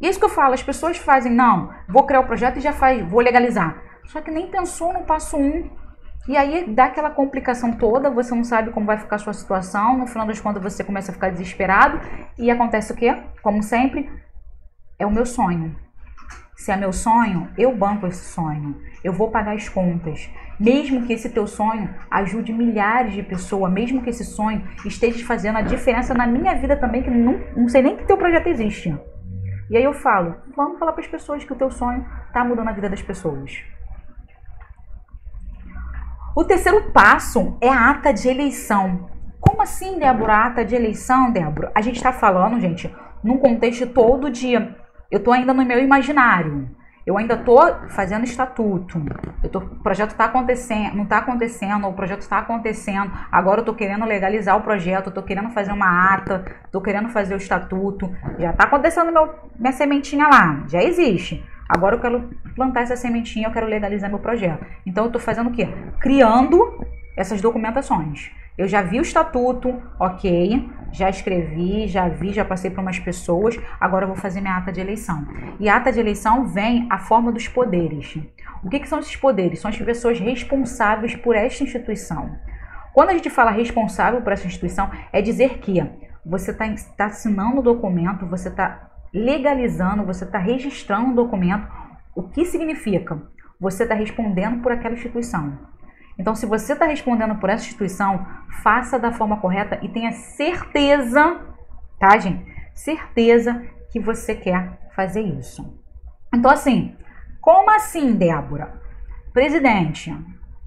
E é isso que eu falo, as pessoas fazem, não, vou criar o projeto e já vou legalizar. Só que nem pensou no passo 1. E aí dá aquela complicação toda, você não sabe como vai ficar a sua situação, no final das contas você começa a ficar desesperado e acontece o quê? Como sempre, é o meu sonho. Se é meu sonho, eu banco esse sonho, eu vou pagar as contas. Mesmo que esse teu sonho ajude milhares de pessoas, mesmo que esse sonho esteja fazendo a diferença na minha vida também, que não sei nem que teu projeto existe. E aí eu falo, vamos falar para as pessoas que o teu sonho está mudando a vida das pessoas. O terceiro passo é a ata de eleição. Como assim, Débora, a ata de eleição, Débora? A gente está falando, gente, num contexto todo dia. Eu estou ainda no meu imaginário. Eu ainda estou fazendo estatuto. O projeto está acontecendo, não está acontecendo, o projeto está acontecendo. Agora eu estou querendo legalizar o projeto, estou querendo fazer uma ata, estou querendo fazer o estatuto. Já está acontecendo minha sementinha lá, já existe. Agora eu quero plantar essa sementinha, eu quero legalizar meu projeto. Então eu estou fazendo o quê? Criando essas documentações. Eu já vi o estatuto, ok, já escrevi, já passei para umas pessoas, agora eu vou fazer minha ata de eleição. E a ata de eleição vem a forma dos poderes. O que são esses poderes? São as pessoas responsáveis por esta instituição. Quando a gente fala responsável por essa instituição, é dizer que você está assinando o documento, você está legalizando, você está registrando um documento. O que significa? Você está respondendo por aquela instituição. Então, se você está respondendo por essa instituição, faça da forma correta e tenha certeza, tá, gente? Certeza que você quer fazer isso. Então, assim, como assim, Débora? Presidente,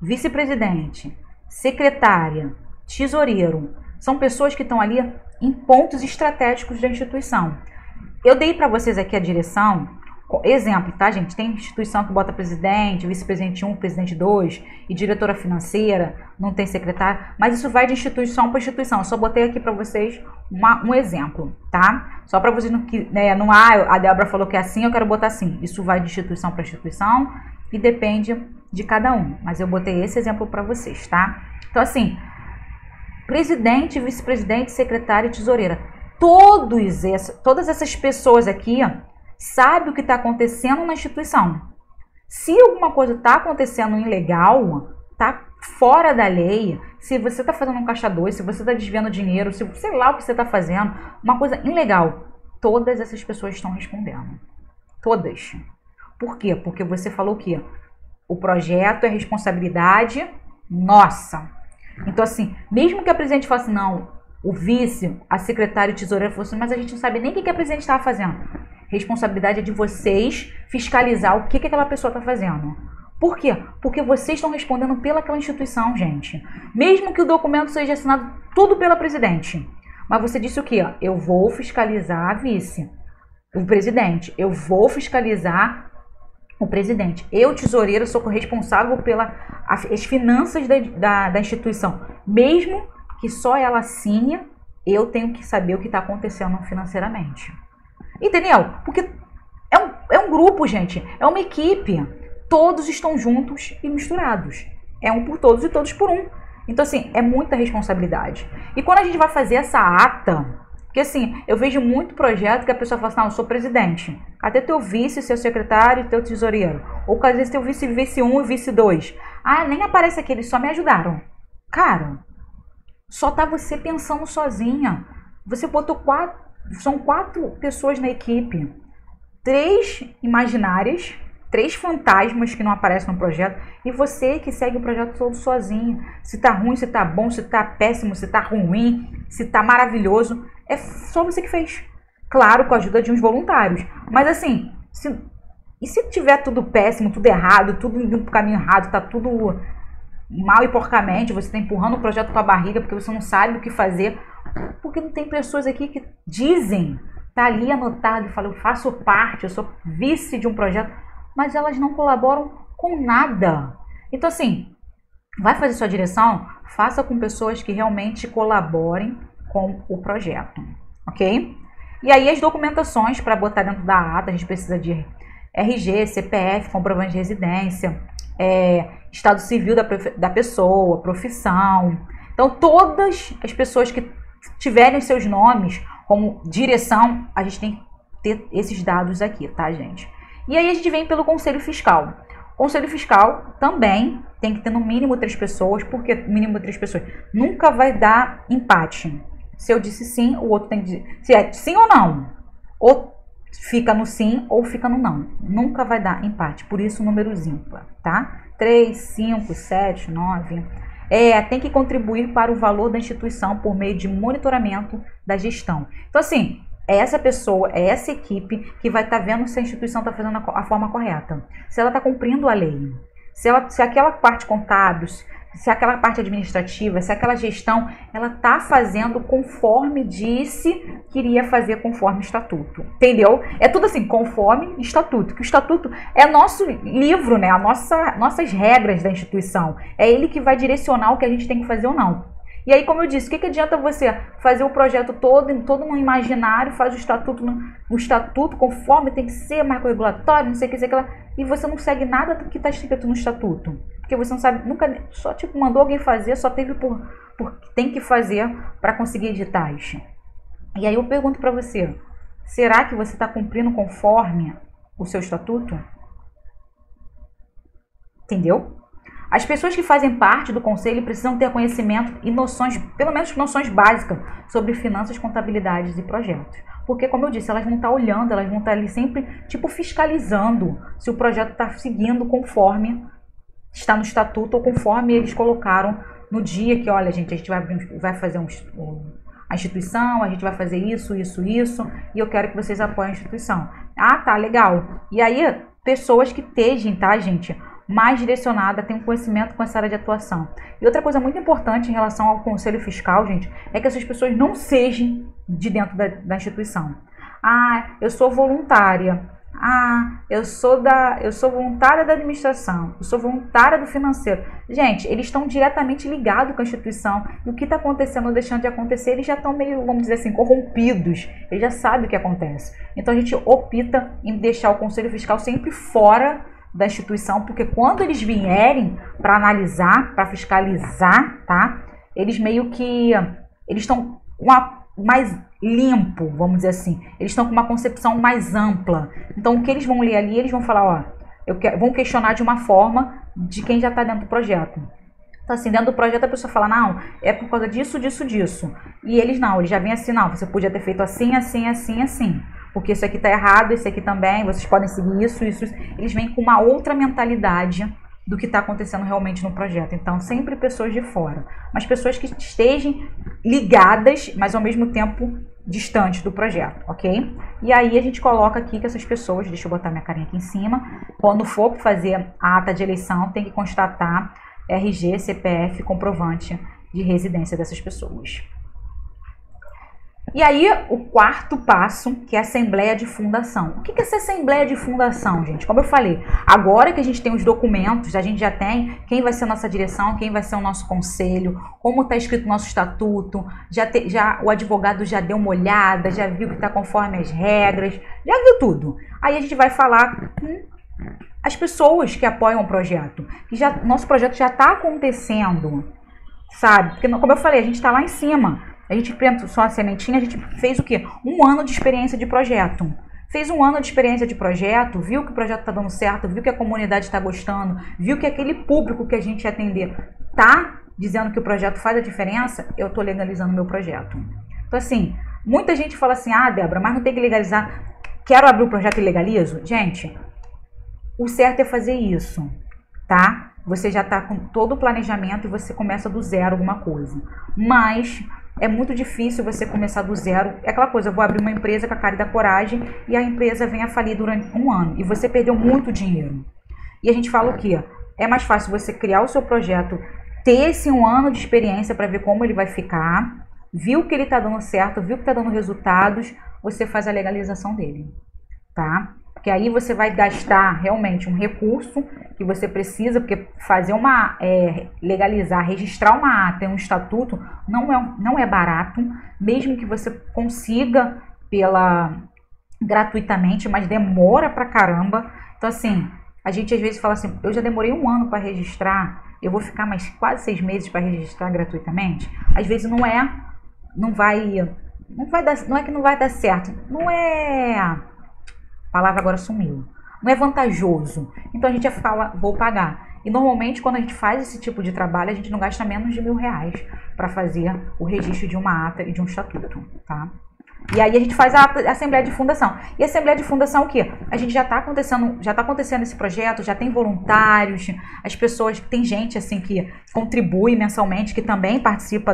vice-presidente, secretária, tesoureiro, são pessoas que estão ali em pontos estratégicos da instituição. Eu dei para vocês aqui a direção, exemplo, tá, gente? Tem instituição que bota presidente, vice-presidente 1, presidente 2 e diretora financeira, não tem secretário, mas isso vai de instituição para instituição. Eu só botei aqui para vocês um exemplo, tá? Só para vocês não a Débora falou que é assim, eu quero botar assim. Isso vai de instituição para instituição e depende de cada um, mas eu botei esse exemplo para vocês, tá? Então, assim, presidente, vice-presidente, secretário e tesoureira. Todas essas pessoas aqui sabem o que está acontecendo na instituição. Se alguma coisa está acontecendo ilegal, está fora da lei, se você está fazendo um caixa 2, se você está desviando dinheiro, se sei lá o que você está fazendo, uma coisa ilegal, todas essas pessoas estão respondendo. Todas. Por quê? Porque você falou que o projeto é responsabilidade nossa. Então, assim, mesmo que a presidente fale assim, não, o vice, a secretária e o tesoureiro falou assim, mas a gente não sabe nem o que a presidente estava fazendo. Responsabilidade é de vocês fiscalizar o que aquela pessoa está fazendo. Por quê? Porque vocês estão respondendo pelaquela instituição, gente. Mesmo que o documento seja assinado tudo pela presidente. Mas você disse o quê? Eu vou fiscalizar a vice, o presidente. Eu vou fiscalizar o presidente. Eu, tesoureiro, sou responsável pelas finanças da instituição. Mesmo que só ela assine, eu tenho que saber o que está acontecendo financeiramente. Entendeu? Porque é um grupo, gente. É uma equipe. Todos estão juntos e misturados. É um por todos e todos por um. Então, assim, é muita responsabilidade. E quando a gente vai fazer essa ata, porque assim, eu vejo muito projeto que a pessoa fala assim, não, eu sou presidente. Cadê teu vice, seu secretário e teu tesoureiro? Ou às vezes teu vice 1 e vice 2. Ah, nem aparece aqui, eles só me ajudaram. Cara, só tá você pensando sozinha. Você botou são 4 pessoas na equipe. três imaginárias, três fantasmas que não aparecem no projeto, e você que segue o projeto todo sozinho. Se tá ruim, se tá bom, se tá péssimo, se tá ruim, se tá maravilhoso, é só você que fez. Claro, com a ajuda de uns voluntários. Mas assim, se tiver tudo péssimo, tudo errado, tudo indo pro caminho errado, tá tudo mal e porcamente, você tá empurrando o projeto com a barriga porque você não sabe o que fazer, porque não tem pessoas aqui que dizem, tá ali anotado e falam, eu faço parte, eu sou vice de um projeto, mas elas não colaboram com nada. Então assim, vai fazer sua direção, faça com pessoas que realmente colaborem com o projeto, ok? E aí as documentações para botar dentro da ata, a gente precisa de RG, CPF, comprovante de residência, estado civil da pessoa, profissão. Então todas as pessoas que tiverem seus nomes como direção, a gente tem que ter esses dados aqui, tá, gente? E aí a gente vem pelo Conselho Fiscal. O Conselho Fiscal também tem que ter no mínimo 3 pessoas, porque mínimo 3 pessoas nunca vai dar empate. Se eu disse sim, o outro tem que dizer se é sim ou não. Ou fica no sim ou fica no não. Nunca vai dar empate, por isso o número ímpar, tá? 3, 5, 7, 9... tem que contribuir para o valor da instituição por meio de monitoramento da gestão. Então, assim, é essa pessoa, é essa equipe que vai estar vendo se a instituição está fazendo a forma correta. Se ela está cumprindo a lei. Se aquela parte contábil, se aquela parte administrativa, se aquela gestão, ela está fazendo conforme disse que iria fazer conforme estatuto. Entendeu? É tudo assim, conforme estatuto. Que o estatuto é nosso livro, né? Nossas regras da instituição. É ele que vai direcionar o que a gente tem que fazer ou não. E aí, como eu disse, o que adianta você fazer o projeto todo no imaginário, faz o estatuto conforme tem que ser, marco regulatório, não sei o que, e você não segue nada do que está escrito no estatuto. Porque você não sabe, nunca, só tipo, mandou alguém fazer, só teve por tem que fazer para conseguir editais. E aí eu pergunto para você, será que você está cumprindo conforme o seu estatuto? Entendeu? As pessoas que fazem parte do conselho precisam ter conhecimento e noções, pelo menos noções básicas, sobre finanças, contabilidades e projetos. Porque, como eu disse, elas vão estar olhando, elas vão estar ali sempre, tipo, fiscalizando se o projeto está seguindo conforme está no estatuto ou conforme eles colocaram no dia que, olha, gente, a gente vai fazer a instituição, a gente vai fazer isso, e eu quero que vocês apoiem a instituição. Ah, tá, legal. E aí, pessoas que estejam, tá, gente, mais direcionada, tem um conhecimento com essa área de atuação. E outra coisa muito importante em relação ao Conselho Fiscal, gente, é que essas pessoas não sejam de dentro da instituição. Ah, eu sou voluntária. Ah, eu sou voluntária da administração. Eu sou voluntária do financeiro. Gente, eles estão diretamente ligados com a instituição. E o que está acontecendo ou deixando de acontecer, eles já estão meio, vamos dizer assim, corrompidos. Eles já sabem o que acontece. Então a gente opta em deixar o Conselho Fiscal sempre fora da instituição, porque quando eles vierem para analisar, para fiscalizar, tá? Eles meio que eles estão mais limpo, vamos dizer assim. Eles estão com uma concepção mais ampla. Então o que eles vão ler ali, eles vão falar, ó, vão questionar de uma forma de quem já está dentro do projeto. Então assim, dentro do projeto a pessoa fala, não, é por causa disso. E eles não, eles já vêm assim, não, você podia ter feito assim. Porque isso aqui está errado, esse aqui também, vocês podem seguir isso. Eles vêm com uma outra mentalidade do que está acontecendo realmente no projeto. Então, sempre pessoas de fora. Mas pessoas que estejam ligadas, mas ao mesmo tempo distantes do projeto, ok? E aí a gente coloca aqui que essas pessoas, deixa eu botar minha carinha aqui em cima, quando for fazer a ata de eleição, tem que constatar RG, CPF, comprovante de residência dessas pessoas. E aí, o quarto passo, que é a Assembleia de Fundação. O que é essa Assembleia de Fundação, gente? Como eu falei, agora que a gente tem os documentos, a gente já tem quem vai ser a nossa direção, quem vai ser o nosso conselho, como está escrito no nosso estatuto, já o advogado já deu uma olhada, já viu que está conforme as regras, já viu tudo. Aí a gente vai falar com as pessoas que apoiam o projeto, que nosso projeto já está acontecendo, sabe? Porque, como eu falei, a gente está lá em cima. A gente plantou só a sementinha, a gente fez o quê? 1 ano de experiência de projeto. Fez 1 ano de experiência de projeto, viu que o projeto está dando certo, viu que a comunidade está gostando, viu que aquele público que a gente ia atender está dizendo que o projeto faz a diferença, eu estou legalizando o meu projeto. Então, assim, muita gente fala assim, ah, Débora, mas não tem que legalizar. quero abrir o projeto e legalizo? Gente, o certo é fazer isso, tá? Você já tá com todo o planejamento e você começa do zero alguma coisa. Mas é muito difícil você começar do zero. É aquela coisa, eu vou abrir uma empresa com a cara e da coragem e a empresa vem a falir durante um ano e você perdeu muito dinheiro. E a gente fala o quê? É mais fácil você criar o seu projeto, ter esse um ano de experiência para ver como ele vai ficar, viu que ele tá dando certo, viu que tá dando resultados, você faz a legalização dele, tá? Porque aí você vai gastar realmente um recurso que você precisa, porque fazer legalizar, registrar uma ata e um estatuto não é barato, mesmo que você consiga gratuitamente, mas demora pra caramba. Então assim, a gente às vezes fala assim, eu já demorei um ano para registrar, eu vou ficar mais quase 6 meses para registrar gratuitamente. Às vezes não é que não vai dar certo, a palavra agora sumiu. Não é vantajoso. Então a gente já fala, vou pagar. E normalmente quando a gente faz esse tipo de trabalho, a gente não gasta menos de R$ 1.000 para fazer o registro de uma ata e de um estatuto, tá? E aí a gente faz a assembleia de fundação. E a assembleia de fundação o quê? A gente já está acontecendo esse projeto, já tem voluntários, as pessoas, tem gente assim que contribui mensalmente, que também participa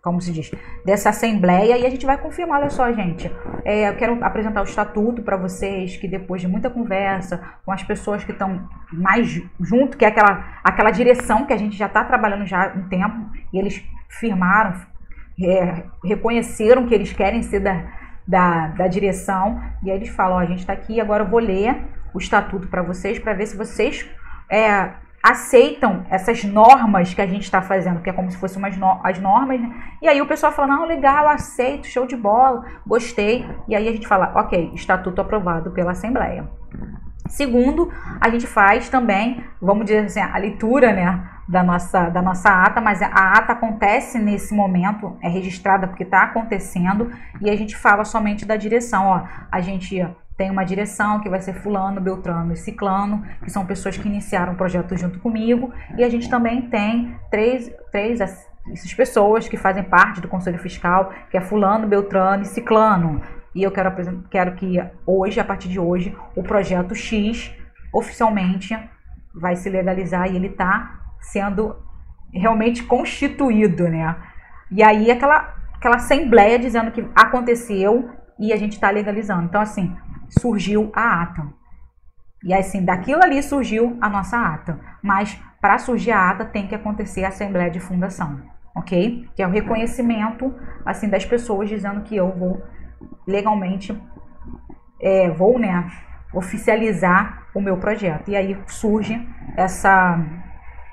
como se diz, dessa assembleia, e a gente vai confirmar. Olha só, gente, eu quero apresentar o estatuto para vocês, que depois de muita conversa com as pessoas que estão mais junto, que é aquela direção que a gente já está trabalhando já há um tempo, e eles firmaram, reconheceram que eles querem ser da direção, e aí eles falam, a gente está aqui, agora eu vou ler o estatuto para vocês, para ver se vocês aceitam essas normas que a gente está fazendo, que é como se fossem as normas, né? E aí o pessoal fala, não, legal, aceito, show de bola, gostei. E aí a gente fala, ok, estatuto aprovado pela Assembleia. Segundo, a gente faz também, vamos dizer assim, a leitura, né, da nossa ata, mas a ata acontece nesse momento, é registrada porque está acontecendo, e a gente fala somente da direção, ó, a gente tem uma direção que vai ser fulano, beltrano e ciclano, que são pessoas que iniciaram o projeto junto comigo, e a gente também tem essas pessoas que fazem parte do Conselho Fiscal, que é fulano, beltrano e ciclano. E eu quero que hoje, a partir de hoje, o projeto X oficialmente vai se legalizar e ele está sendo realmente constituído, né? E aí aquela assembleia dizendo que aconteceu e a gente está legalizando. Então, assim, surgiu a ata. E assim, daquilo ali surgiu a nossa ata. Mas para surgir a ata tem que acontecer a assembleia de fundação, ok? Que é o reconhecimento, assim, das pessoas dizendo que eu vou legalmente, oficializar o meu projeto. E aí surge essa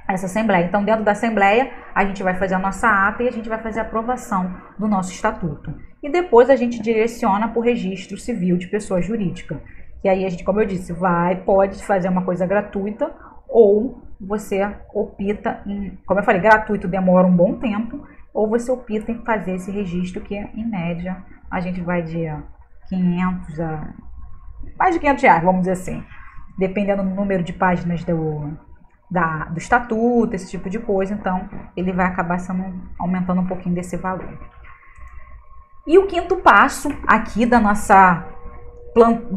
assembleia. Então, dentro da assembleia, a gente vai fazer a nossa ata e a gente vai fazer a aprovação do nosso estatuto. E depois a gente direciona para o registro civil de pessoa jurídica. E aí a gente, como eu disse, pode fazer uma coisa gratuita ou você opta em, como eu falei, gratuito demora um bom tempo, ou você opta em fazer esse registro que, em média, a gente vai de 500 a mais de R$ 500, vamos dizer assim, dependendo do número de páginas do estatuto, esse tipo de coisa. Então ele vai acabar aumentando um pouquinho desse valor. E o quinto passo aqui do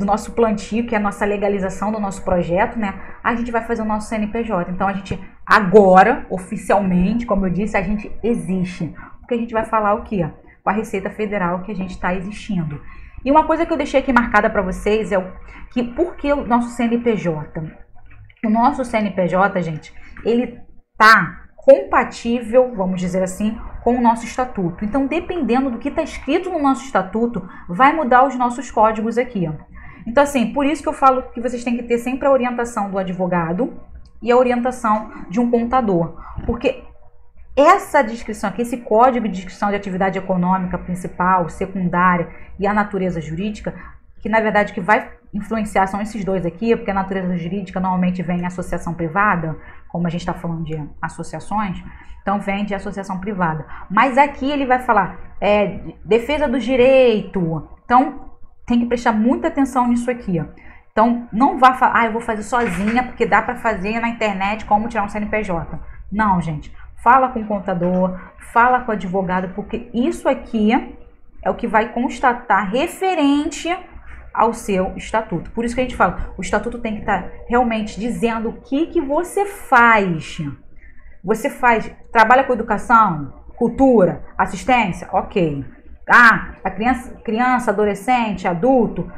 nosso plantio, que é a nossa legalização do nosso projeto, né? A gente vai fazer o nosso CNPJ. Então a gente agora, oficialmente, como eu disse, a gente existe. Porque a gente vai falar o quê? Com a Receita Federal que a gente está existindo. E uma coisa que eu deixei aqui marcada para vocês é por que o nosso CNPJ? O nosso CNPJ, gente, ele tá compatível, vamos dizer assim, com o nosso estatuto. Então, dependendo do que está escrito no nosso estatuto, vai mudar os nossos códigos aqui, ó. Então, assim, por isso que eu falo que vocês têm que ter sempre a orientação do advogado e a orientação de um contador. Porque essa descrição aqui, esse código de descrição de atividade econômica principal, secundária e a natureza jurídica, que na verdade que vai influenciar são esses dois aqui, porque a natureza jurídica normalmente vem em associação privada, como a gente está falando de associações, então vem de associação privada. Mas aqui ele vai falar defesa do direito, então tem que prestar muita atenção nisso aqui, ó. Então não vá falar, eu vou fazer sozinha, porque dá para fazer na internet como tirar um CNPJ. Não, gente, fala com o contador, fala com o advogado, porque isso aqui é o que vai constatar referente ao seu estatuto. Por isso que a gente fala, o estatuto tem que estar realmente dizendo o que você faz. Você trabalha com educação, cultura, assistência? Ok. Ah, a criança, adolescente, adulto,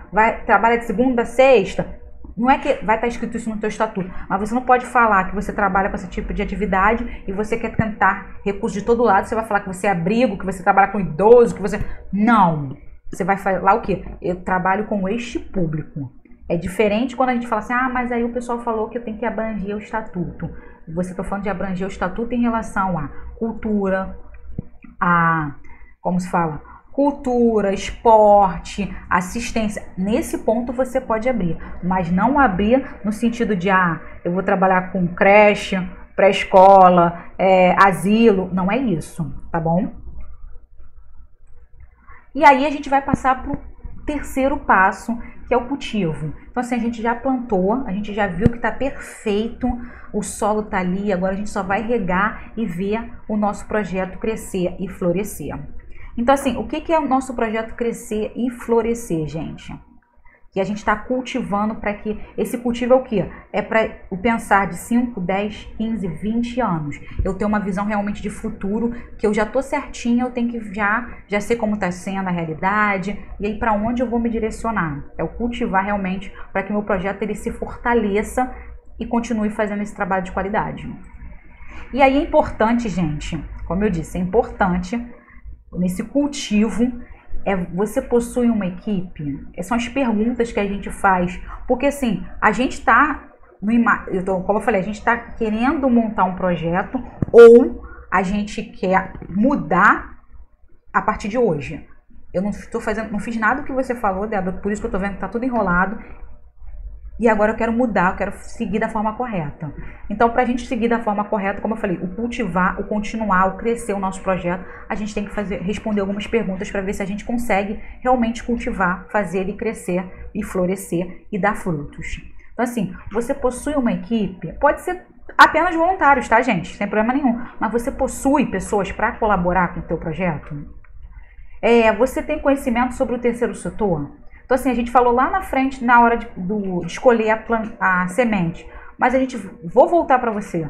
trabalha de segunda a sexta? Não é que vai estar escrito isso no teu estatuto, mas você não pode falar que você trabalha com esse tipo de atividade e você quer tentar recurso de todo lado. Você vai falar que você é abrigo, que você trabalha com idoso, que você... Não! Você vai falar o quê? Eu trabalho com este público. É diferente quando a gente fala assim, ah, mas aí o pessoal falou que eu tenho que abranger o estatuto. Você está falando de abranger o estatuto em relação à cultura, como se fala? Cultura, esporte, assistência. Nesse ponto você pode abrir, mas não abrir no sentido de, eu vou trabalhar com creche, pré-escola, asilo. Não é isso, tá bom? E aí a gente vai passar para o terceiro passo, que é o cultivo. Então assim, a gente já plantou, a gente já viu que está perfeito, o solo está ali, agora a gente só vai regar e ver o nosso projeto crescer e florescer. Então assim, o que é o nosso projeto crescer e florescer, gente? Que a gente está cultivando para que esse cultivo é o quê? É para o pensar de 5, 10, 15, 20 anos. Eu tenho uma visão realmente de futuro, que eu já tô certinha, eu tenho que já sei como está sendo a realidade, e aí para onde eu vou me direcionar. É o cultivar realmente para que meu projeto ele se fortaleça e continue fazendo esse trabalho de qualidade. E aí é importante, gente, como eu disse, é importante nesse cultivo, você possui uma equipe? Essas são as perguntas que a gente faz, porque assim, a gente está, como eu falei, a gente está querendo montar um projeto ou a gente quer mudar a partir de hoje. Eu não fiz nada do que você falou, Débora, por isso que eu estou vendo que está tudo enrolado. E agora eu quero mudar, eu quero seguir da forma correta. Então, para a gente seguir da forma correta, como eu falei, o cultivar, o continuar, o crescer o nosso projeto, a gente tem que responder algumas perguntas para ver se a gente consegue realmente cultivar, fazer ele crescer e florescer e dar frutos. Então, assim, você possui uma equipe, pode ser apenas voluntários, tá, gente? Sem problema nenhum. Mas você possui pessoas para colaborar com o teu projeto? Você tem conhecimento sobre o terceiro setor? Então, assim, a gente falou lá na frente, na hora de escolher a semente. Mas vou voltar para você.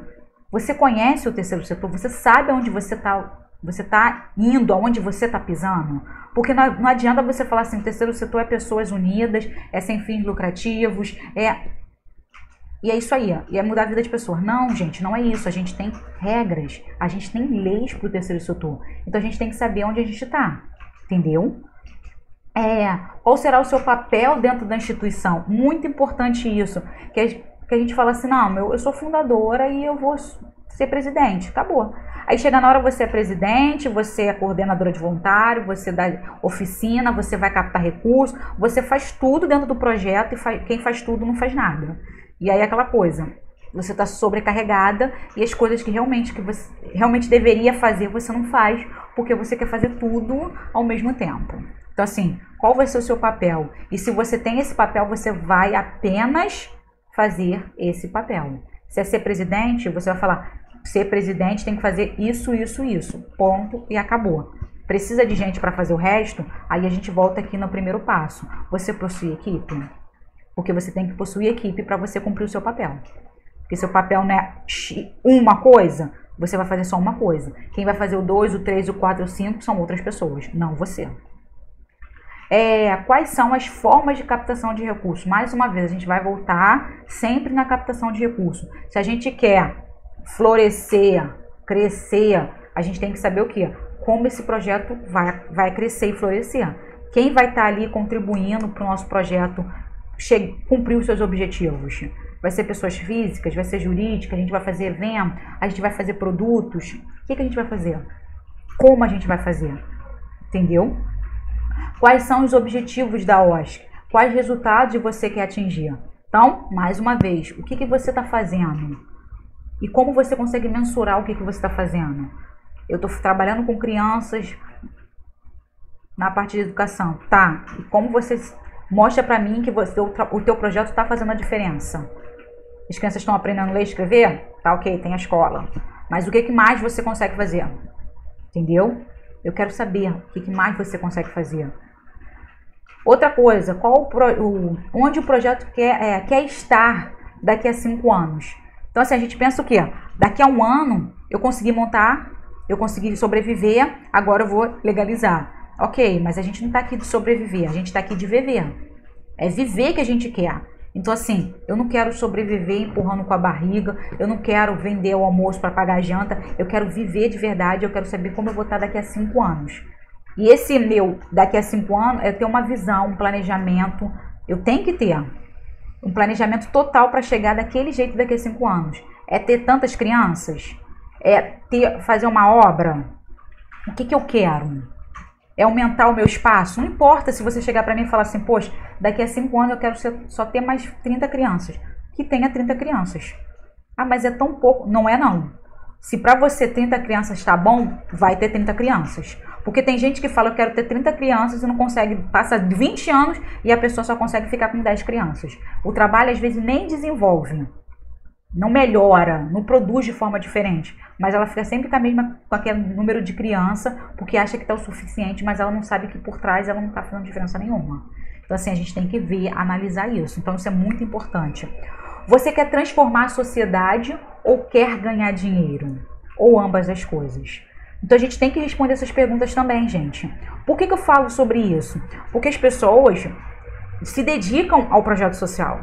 Você conhece o terceiro setor? Você sabe aonde você tá indo, aonde você está pisando? Porque não adianta você falar assim, o terceiro setor é pessoas unidas, é sem fins lucrativos, e é isso aí, e é mudar a vida de pessoas. Não, gente, não é isso. A gente tem regras, a gente tem leis para o terceiro setor. Então, a gente tem que saber onde a gente está, entendeu? Qual será o seu papel dentro da instituição? Muito importante isso, que a gente fala assim, não, eu sou fundadora e eu vou ser presidente, acabou. Aí chega na hora, você é presidente, você é coordenadora de voluntário, você dá oficina, você vai captar recursos, você faz tudo dentro do projeto e quem faz tudo não faz nada. E aí aquela coisa, você está sobrecarregada e as coisas que você realmente deveria fazer, você não faz, porque você quer fazer tudo ao mesmo tempo. Então, assim, qual vai ser o seu papel? E se você tem esse papel, você vai apenas fazer esse papel. Se é ser presidente, você vai falar, ser presidente tem que fazer isso, isso, isso. Ponto e acabou. Precisa de gente para fazer o resto? Aí a gente volta aqui no primeiro passo. Você possui equipe? Porque você tem que possuir equipe para você cumprir o seu papel. Porque seu papel não é uma coisa, você vai fazer só uma coisa. Quem vai fazer o 2, o 3, o 4, o 5 são outras pessoas, não você. Quais são as formas de captação de recursos? Mais uma vez, a gente vai voltar sempre na captação de recursos. Se a gente quer florescer, crescer, a gente tem que saber o quê? Como esse projeto vai crescer e florescer. Quem vai estar ali contribuindo para o nosso projeto cumprir os seus objetivos? Vai ser pessoas físicas, vai ser jurídica, a gente vai fazer evento, a gente vai fazer produtos. O que a gente vai fazer? Como a gente vai fazer? Entendeu? Quais são os objetivos da OSC? Quais resultados você quer atingir? Então, mais uma vez, o que você está fazendo? E como você consegue mensurar o que você está fazendo? Eu estou trabalhando com crianças na parte de educação. Tá, e como você mostra para mim que o teu projeto está fazendo a diferença? As crianças estão aprendendo a ler e escrever? Tá, ok, tem a escola. Mas o que mais você consegue fazer? Entendeu? Eu quero saber o que mais você consegue fazer. Outra coisa, onde o projeto quer estar daqui a 5 anos. Então, assim, a gente pensa o quê? Daqui a 1 ano, eu consegui montar, eu consegui sobreviver, agora eu vou legalizar. Ok, mas a gente não está aqui de sobreviver, a gente está aqui de viver. É viver que a gente quer. Então, assim, eu não quero sobreviver empurrando com a barriga, eu não quero vender o almoço para pagar a janta, eu quero viver de verdade, eu quero saber como eu vou estar daqui a 5 anos. E esse meu, daqui a 5 anos, é ter uma visão, um planejamento. Eu tenho que ter um planejamento total para chegar daquele jeito daqui a 5 anos. É ter tantas crianças? É fazer uma obra? O que eu quero? É aumentar o meu espaço? Não importa se você chegar para mim e falar assim, poxa, daqui a 5 anos eu quero só ter mais 30 crianças. Que tenha 30 crianças. Ah, mas é tão pouco. Não é não. Se para você 30 crianças está bom, vai ter 30 crianças. Porque tem gente que fala, eu quero ter 30 crianças e não consegue, passa 20 anos e a pessoa só consegue ficar com 10 crianças. O trabalho às vezes nem desenvolve, não melhora, não produz de forma diferente. Mas ela fica sempre com aquele número de criança, porque acha que está o suficiente, mas ela não sabe que por trás ela não está fazendo diferença nenhuma. Então assim, a gente tem que ver, analisar isso. Então isso é muito importante. Você quer transformar a sociedade ou quer ganhar dinheiro? Ou ambas as coisas? Então a gente tem que responder essas perguntas também, gente. Por que eu falo sobre isso? Porque as pessoas se dedicam ao projeto social.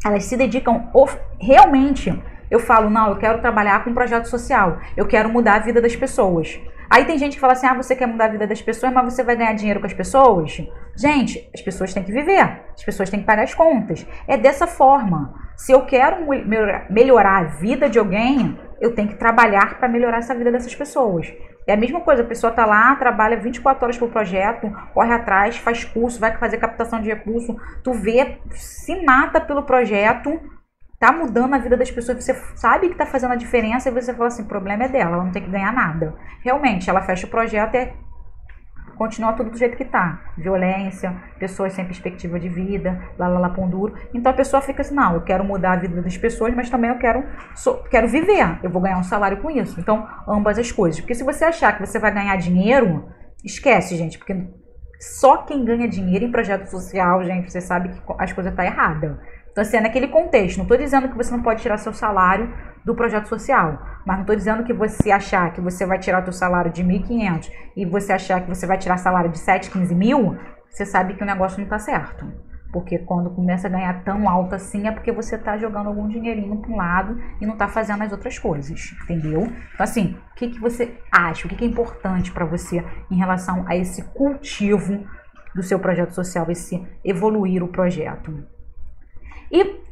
Elas se dedicam realmente. Eu falo, não, eu quero trabalhar com um projeto social. Eu quero mudar a vida das pessoas. Aí tem gente que fala assim, ah, você quer mudar a vida das pessoas, mas você vai ganhar dinheiro com as pessoas? Gente, as pessoas têm que viver. As pessoas têm que pagar as contas. É dessa forma. Se eu quero melhorar a vida de alguém, eu tenho que trabalhar para melhorar essa vida dessas pessoas. É a mesma coisa, a pessoa está lá, trabalha 24 horas por projeto, corre atrás, faz curso, vai fazer captação de recurso, tu vê, se mata pelo projeto, tá mudando a vida das pessoas, você sabe que tá fazendo a diferença e você fala assim, o problema é dela, ela não tem que ganhar nada. Realmente, ela fecha o projeto e continua tudo do jeito que tá. Violência, pessoas sem perspectiva de vida, pão duro. Então a pessoa fica assim, não, eu quero mudar a vida das pessoas, mas também eu quero viver. Eu vou ganhar um salário com isso. Então, ambas as coisas. Porque se você achar que você vai ganhar dinheiro, esquece, gente. Porque só quem ganha dinheiro em projeto social, gente, você sabe que as coisas estão erradas. Então, assim, é naquele contexto. Não estou dizendo que você não pode tirar seu salário do projeto social, mas não estou dizendo que você achar que você vai tirar o seu salário de 1.500 e você achar que você vai tirar salário de 7, 15 mil, você sabe que o negócio não está certo. Porque quando começa a ganhar tão alto assim é porque você está jogando algum dinheirinho para um lado e não está fazendo as outras coisas, entendeu? Então, assim, o que você acha? O que é importante para você em relação a esse cultivo do seu projeto social, esse evoluir o projeto? E,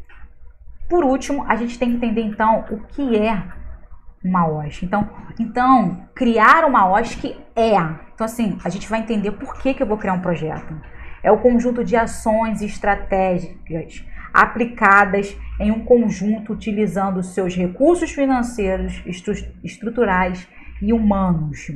por último, a gente tem que entender, então, o que é uma OSC. Então, criar uma OSC Então, assim, a gente vai entender por que eu vou criar um projeto. É o conjunto de ações estratégicas aplicadas em um conjunto utilizando seus recursos financeiros, estruturais e humanos.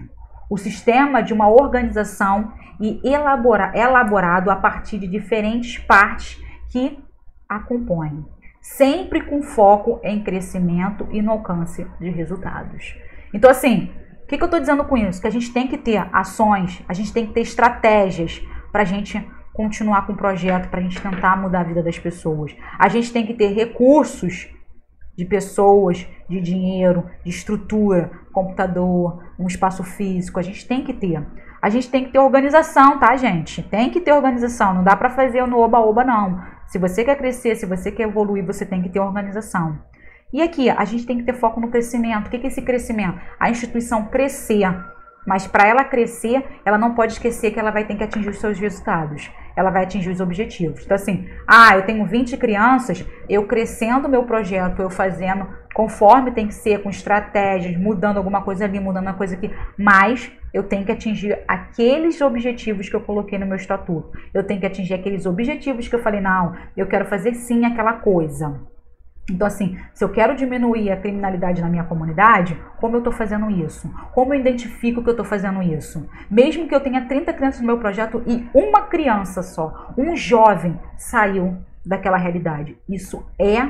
O sistema de uma organização e elaborado a partir de diferentes partes que a compõem, sempre com foco em crescimento e no alcance de resultados. Então, assim, o que eu estou dizendo com isso? Que a gente tem que ter ações, a gente tem que ter estratégias para a gente continuar com o projeto, para a gente tentar mudar a vida das pessoas. A gente tem que ter recursos de pessoas, de dinheiro, de estrutura, computador, um espaço físico. A gente tem que ter. A gente tem que ter organização, tá, gente? Tem que ter organização. Não dá para fazer no oba-oba, não. Se você quer crescer, se você quer evoluir, você tem que ter organização. E aqui, a gente tem que ter foco no crescimento. O que é esse crescimento? A instituição crescer. Mas para ela crescer, ela não pode esquecer que ela vai ter que atingir os seus resultados. Ela vai atingir os objetivos. Então assim, eu tenho 20 crianças, eu crescendo o meu projeto, eu fazendo conforme tem que ser, com estratégias, mudando alguma coisa ali, mudando uma coisa aqui. Mas eu tenho que atingir aqueles objetivos que eu coloquei no meu estatuto. Eu tenho que atingir aqueles objetivos que eu falei, não, eu quero fazer sim aquela coisa. Então, assim, se eu quero diminuir a criminalidade na minha comunidade, como eu estou fazendo isso? Como eu identifico que eu estou fazendo isso? Mesmo que eu tenha 30 crianças no meu projeto e uma criança só, um jovem saiu daquela realidade. Isso é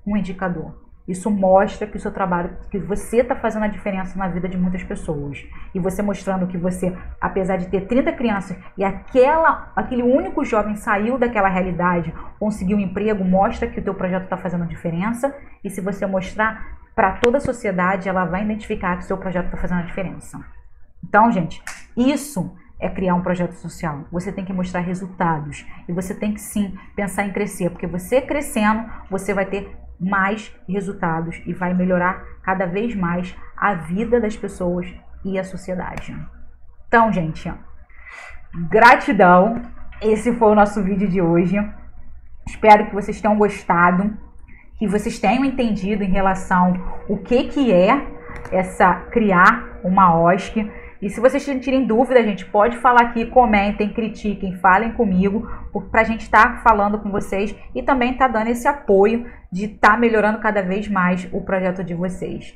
um indicador. Isso mostra que o seu trabalho, que você está fazendo a diferença na vida de muitas pessoas. E você mostrando que você, apesar de ter 30 crianças e aquele único jovem saiu daquela realidade, conseguiu um emprego, mostra que o teu projeto está fazendo a diferença. E se você mostrar para toda a sociedade, ela vai identificar que o seu projeto está fazendo a diferença. Então, gente, isso é criar um projeto social. Você tem que mostrar resultados. E você tem que, sim, pensar em crescer. Porque você crescendo, você vai ter mais resultados e vai melhorar cada vez mais a vida das pessoas e a sociedade. Então, gente, gratidão. Esse foi o nosso vídeo de hoje. Espero que vocês tenham gostado, que vocês tenham entendido em relação ao que é criar uma OSC. E se vocês sentirem dúvida, gente, pode falar aqui, comentem, critiquem, falem comigo, para a gente estar falando com vocês e também estar dando esse apoio de estar melhorando cada vez mais o projeto de vocês.